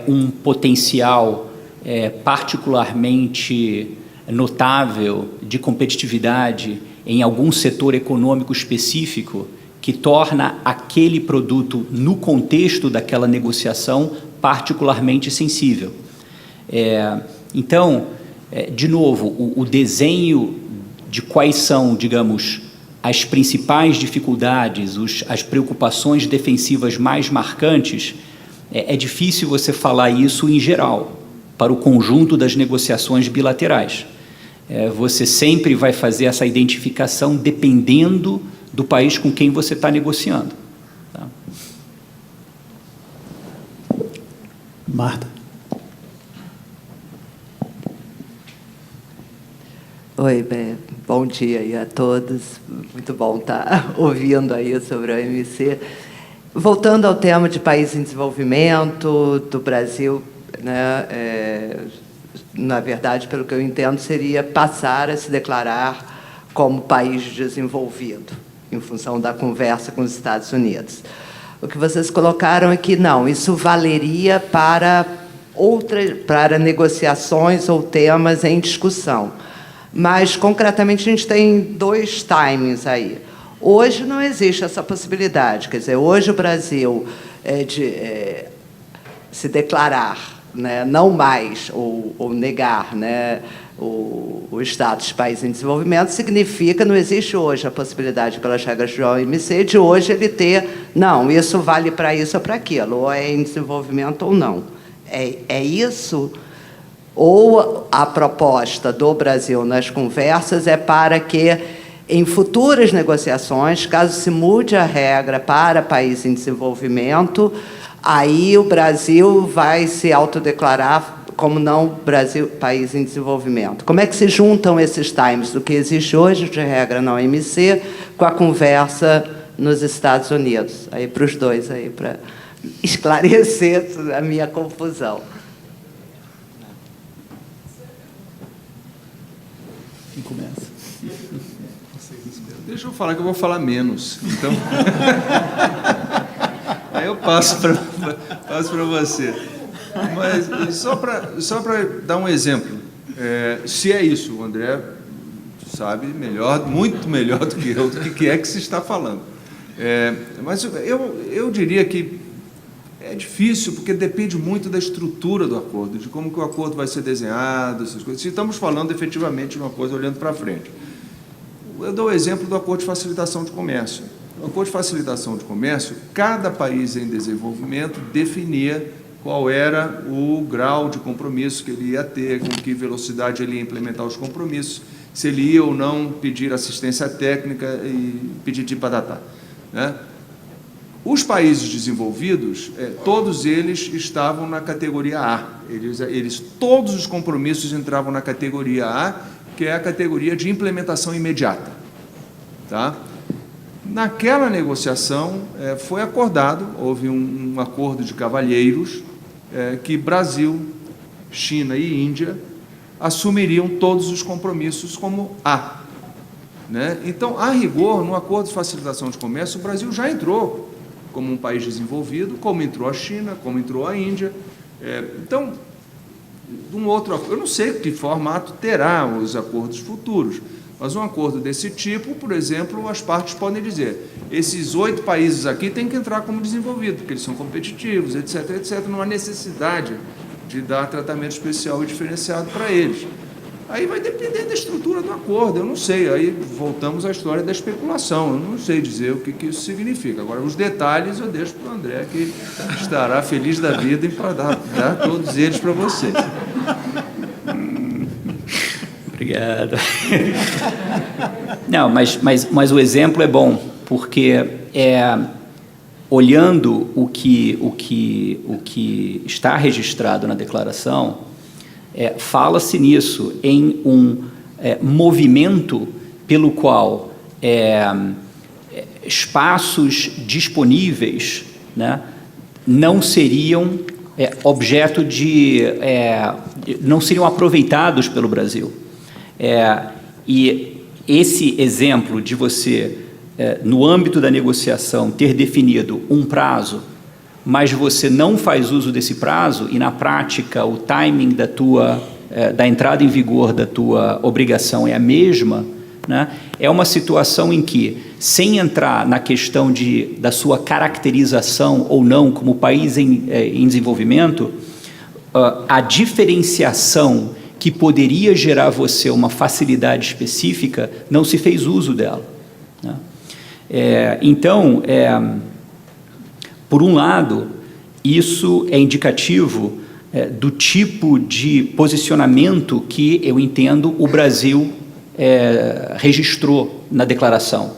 um potencial particularmente notável de competitividade em algum setor econômico específico que torna aquele produto, no contexto daquela negociação, particularmente sensível. Então, de novo, o desenho de quais são, digamos, as principais dificuldades, as preocupações defensivas mais marcantes, é difícil você falar isso em geral, para o conjunto das negociações bilaterais. Você sempre vai fazer essa identificação dependendo do país com quem você está negociando. Tá? Marta. Oi, bom dia aí a todos. Muito bom estar ouvindo aí sobre a OMC. Voltando ao tema de país em desenvolvimento, do Brasil, né, na verdade, pelo que eu entendo, seria passar a se declarar como país desenvolvido, em função da conversa com os Estados Unidos. O que vocês colocaram é que não, isso valeria para negociações ou temas em discussão. Mas, concretamente, a gente tem dois timings aí. Hoje não existe essa possibilidade. Quer dizer, hoje o Brasil se declarar, né, não mais, ou negar, né, o status de país em desenvolvimento, significa, não existe hoje a possibilidade, pelas regras do OMC, de hoje ele ter, não, isso vale para isso ou para aquilo, ou é em desenvolvimento ou não. É isso? Ou a proposta do Brasil nas conversas é para que, em futuras negociações, caso se mude a regra para país em desenvolvimento, aí o Brasil vai se autodeclarar como não país em desenvolvimento. Como é que se juntam esses times do que existe hoje de regra na OMC com a conversa nos Estados Unidos? Aí para os dois, aí para esclarecer a minha confusão. Quem começa? Deixa eu falar que eu vou falar menos. Então, aí eu passo para você. Mas só para dar um exemplo, se é isso, o André sabe melhor, muito melhor do que eu, do que é que se está falando. Mas eu diria que é difícil, porque depende muito da estrutura do acordo, de como que o acordo vai ser desenhado, essas coisas. Se estamos falando efetivamente de uma coisa olhando para frente. Eu dou o exemplo do acordo de facilitação de comércio. No acordo de facilitação de comércio, cada país em desenvolvimento definia qual era o grau de compromisso que ele ia ter, com que velocidade ele ia implementar os compromissos, se ele ia ou não pedir assistência técnica e pedir de patatá, né? Os países desenvolvidos, todos eles estavam na categoria A. Todos os compromissos entravam na categoria A, que é a categoria de implementação imediata. Tá? Naquela negociação, foi acordado, houve um acordo de cavalheiros, que Brasil, China e Índia assumiriam todos os compromissos como A. Né? Então, a rigor, no acordo de facilitação de comércio, o Brasil já entrou como um país desenvolvido, como entrou a China, como entrou a Índia. Então, eu não sei que formato terá os acordos futuros, mas um acordo desse tipo, por exemplo, as partes podem dizer, esses 8 países aqui têm que entrar como desenvolvidos, porque eles são competitivos, etc., etc., não há necessidade de dar tratamento especial e diferenciado para eles. Aí vai depender da estrutura do acordo, eu não sei, aí voltamos à história da especulação, eu não sei dizer o que isso significa. Agora, os detalhes eu deixo para o André, que estará feliz da vida em dar todos eles para você. Obrigado. Não, mas o exemplo é bom, porque olhando o que está registrado na declaração, fala-se nisso, em um movimento pelo qual espaços disponíveis, né, não seriam objeto de... não seriam aproveitados pelo Brasil. E esse exemplo de você, no âmbito da negociação, ter definido um prazo, mas você não faz uso desse prazo e, na prática, o timing da entrada em vigor da tua obrigação é a mesma, né? É uma situação em que, sem entrar na questão da sua caracterização ou não como país em desenvolvimento, a diferenciação que poderia gerar a você uma facilidade específica, não se fez uso dela, né? Então, por um lado, isso é indicativo do tipo de posicionamento que, eu entendo, o Brasil registrou na declaração.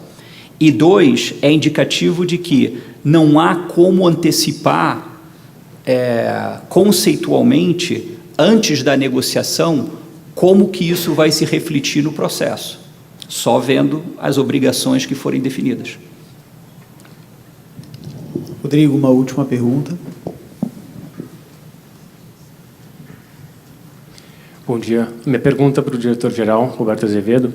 E 2, é indicativo de que não há como antecipar conceitualmente, antes da negociação, como que isso vai se refletir no processo, só vendo as obrigações que forem definidas. Rodrigo, uma última pergunta. Bom dia. Minha pergunta para o diretor-geral, Roberto Azevedo,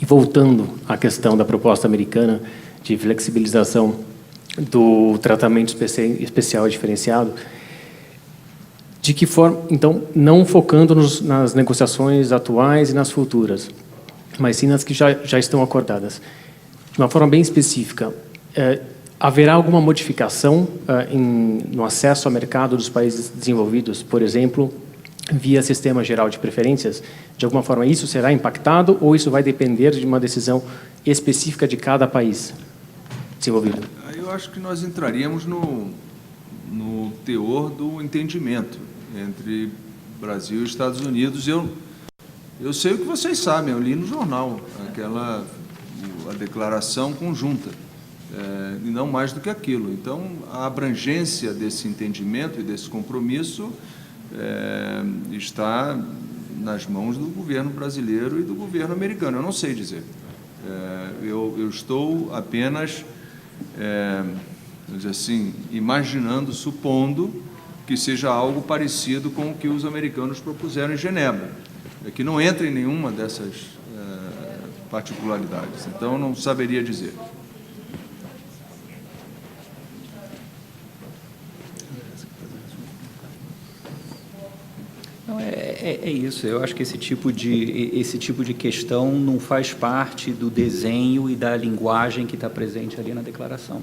e voltando à questão da proposta americana de flexibilização do tratamento especial e diferenciado, de que forma, então, não focando nas negociações atuais e nas futuras, mas sim nas que já estão acordadas, de uma forma bem específica, haverá alguma modificação no acesso ao mercado dos países desenvolvidos, por exemplo, via Sistema Geral de Preferências? De alguma forma isso será impactado ou isso vai depender de uma decisão específica de cada país desenvolvido? Eu acho que nós entraríamos no teor do entendimento entre Brasil e Estados Unidos. Eu sei o que vocês sabem, eu li no jornal a declaração conjunta, e não mais do que aquilo. Então, a abrangência desse entendimento e desse compromisso está nas mãos do governo brasileiro e do governo americano. Eu não sei dizer. Eu estou apenas, vamos dizer assim, imaginando, supondo que seja algo parecido com o que os americanos propuseram em Genebra, que não entra em nenhuma dessas particularidades. Então, não saberia dizer. É isso, eu acho que esse tipo de questão não faz parte do desenho e da linguagem que está presente ali na declaração.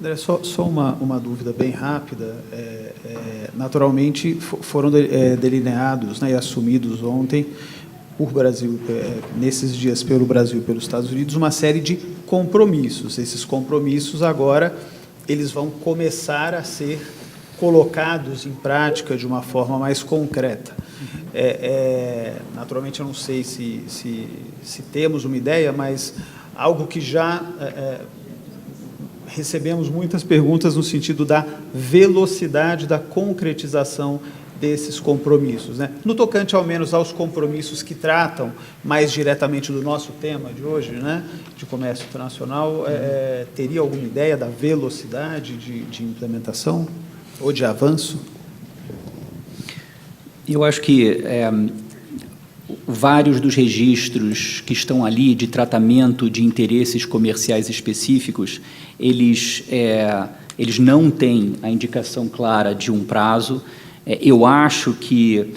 André, só uma dúvida bem rápida. Naturalmente, foram delineados, né, e assumidos ontem por Brasil, nesses dias pelo Brasil e pelos Estados Unidos, uma série de compromissos. Esses compromissos agora eles vão começar a ser colocados em prática de uma forma mais concreta. Naturalmente, eu não sei se temos uma ideia, mas algo que já recebemos muitas perguntas no sentido da velocidade da concretização desses compromissos, né? No tocante, ao menos, aos compromissos que tratam mais diretamente do nosso tema de hoje, né, de comércio internacional, teria alguma ideia da velocidade de implementação ou de avanço? Eu acho que vários dos registros que estão ali de tratamento de interesses comerciais específicos, eles não têm a indicação clara de um prazo. Eu acho que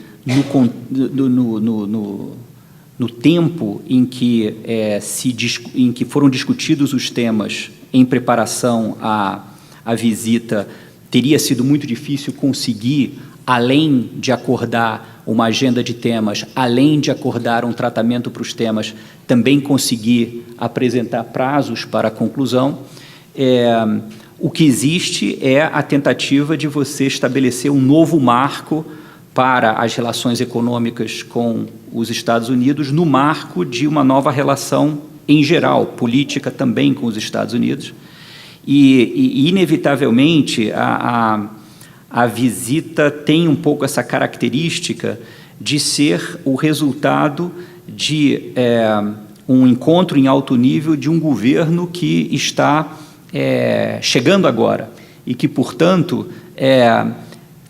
no tempo em que foram discutidos os temas em preparação à visita, teria sido muito difícil conseguir, além de acordar uma agenda de temas, além de acordar um tratamento para os temas, também conseguir apresentar prazos para a conclusão. O que existe é a tentativa de você estabelecer um novo marco para as relações econômicas com os Estados Unidos, no marco de uma nova relação em geral, política também com os Estados Unidos. E inevitavelmente, a visita tem um pouco essa característica de ser o resultado de um encontro em alto nível de um governo que está chegando agora e que, portanto,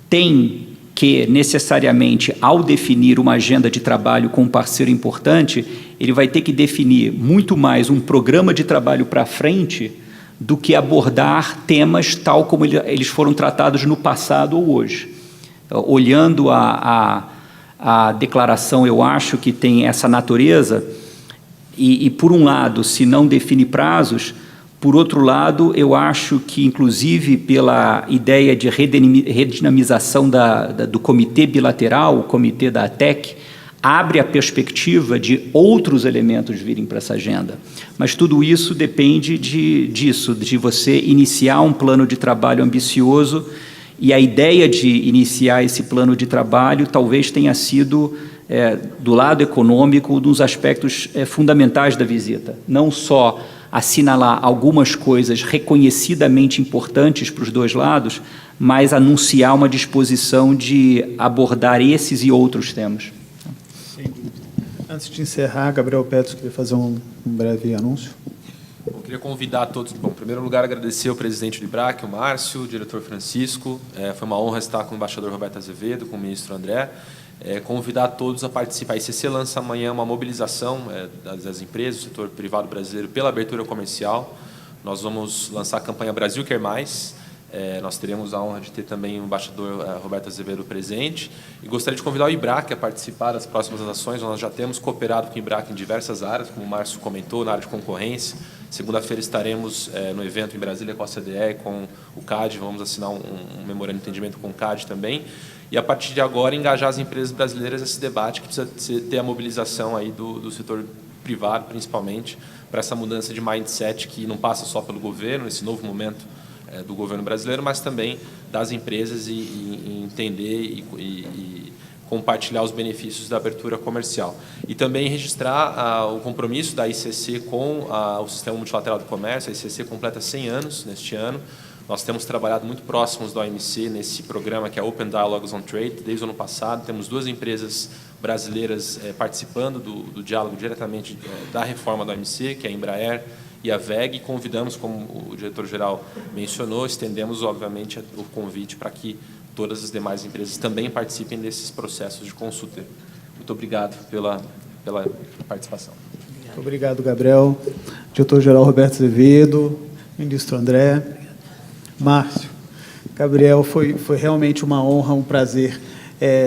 tem que, necessariamente, ao definir uma agenda de trabalho com um parceiro importante, ele vai ter que definir muito mais um programa de trabalho para frente do que abordar temas tal como eles foram tratados no passado ou hoje. Olhando a declaração, eu acho que tem essa natureza e, por um lado, se não define prazos, por outro lado, eu acho que, inclusive, pela ideia de redinamização do comitê bilateral, o comitê da ATEC, abre a perspectiva de outros elementos virem para essa agenda. Mas tudo isso depende disso, de você iniciar um plano de trabalho ambicioso, e a ideia de iniciar esse plano de trabalho talvez tenha sido, do lado econômico, um dos aspectos fundamentais da visita. Não só assinalar algumas coisas reconhecidamente importantes para os dois lados, mas anunciar uma disposição de abordar esses e outros temas. Antes de encerrar, Gabriel Petros queria fazer um breve anúncio. Eu queria convidar todos, em primeiro lugar, agradecer ao presidente do IBRAC, o Márcio, o diretor Francisco. Foi uma honra estar com o embaixador Roberto Azevedo, com o ministro André. Convidar todos a participar. A ICC lança amanhã uma mobilização das empresas, do setor privado brasileiro, pela abertura comercial. Nós vamos lançar a campanha Brasil Quer Mais. Nós teremos a honra de ter também o embaixador Roberto Azevedo presente. E gostaria de convidar o IBRAC a participar das próximas ações. Nós já temos cooperado com o IBRAC em diversas áreas, como o Márcio comentou, na área de concorrência. Segunda-feira estaremos no evento em Brasília com a CDE, com o CAD. Vamos assinar um memorando de entendimento com o CAD também. E, a partir de agora, engajar as empresas brasileiras nesse debate, que precisa ter a mobilização aí do setor privado, principalmente, para essa mudança de mindset que não passa só pelo governo, nesse novo momento do governo brasileiro, mas também das empresas e entender e compartilhar os benefícios da abertura comercial. E também registrar o compromisso da ICC com o Sistema Multilateral do Comércio. A ICC completa 100 anos neste ano. Nós temos trabalhado muito próximos da OMC nesse programa que é Open Dialogues on Trade, desde o ano passado. Temos 2 empresas brasileiras participando do diálogo diretamente da reforma da OMC, que é a Embraer e a WEG. Convidamos, como o diretor-geral mencionou, estendemos, obviamente, o convite para que todas as demais empresas também participem desses processos de consulta. Muito obrigado pela participação. Muito obrigado, Gabriel. Diretor-geral Roberto Azevedo, ministro André. Márcio, Gabriel, foi realmente uma honra, um prazer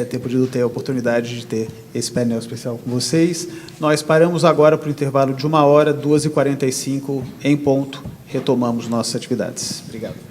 ter podido ter a oportunidade de ter esse painel especial com vocês. Nós paramos agora para o intervalo de 1 hora, 2h45, em ponto, retomamos nossas atividades. Obrigado.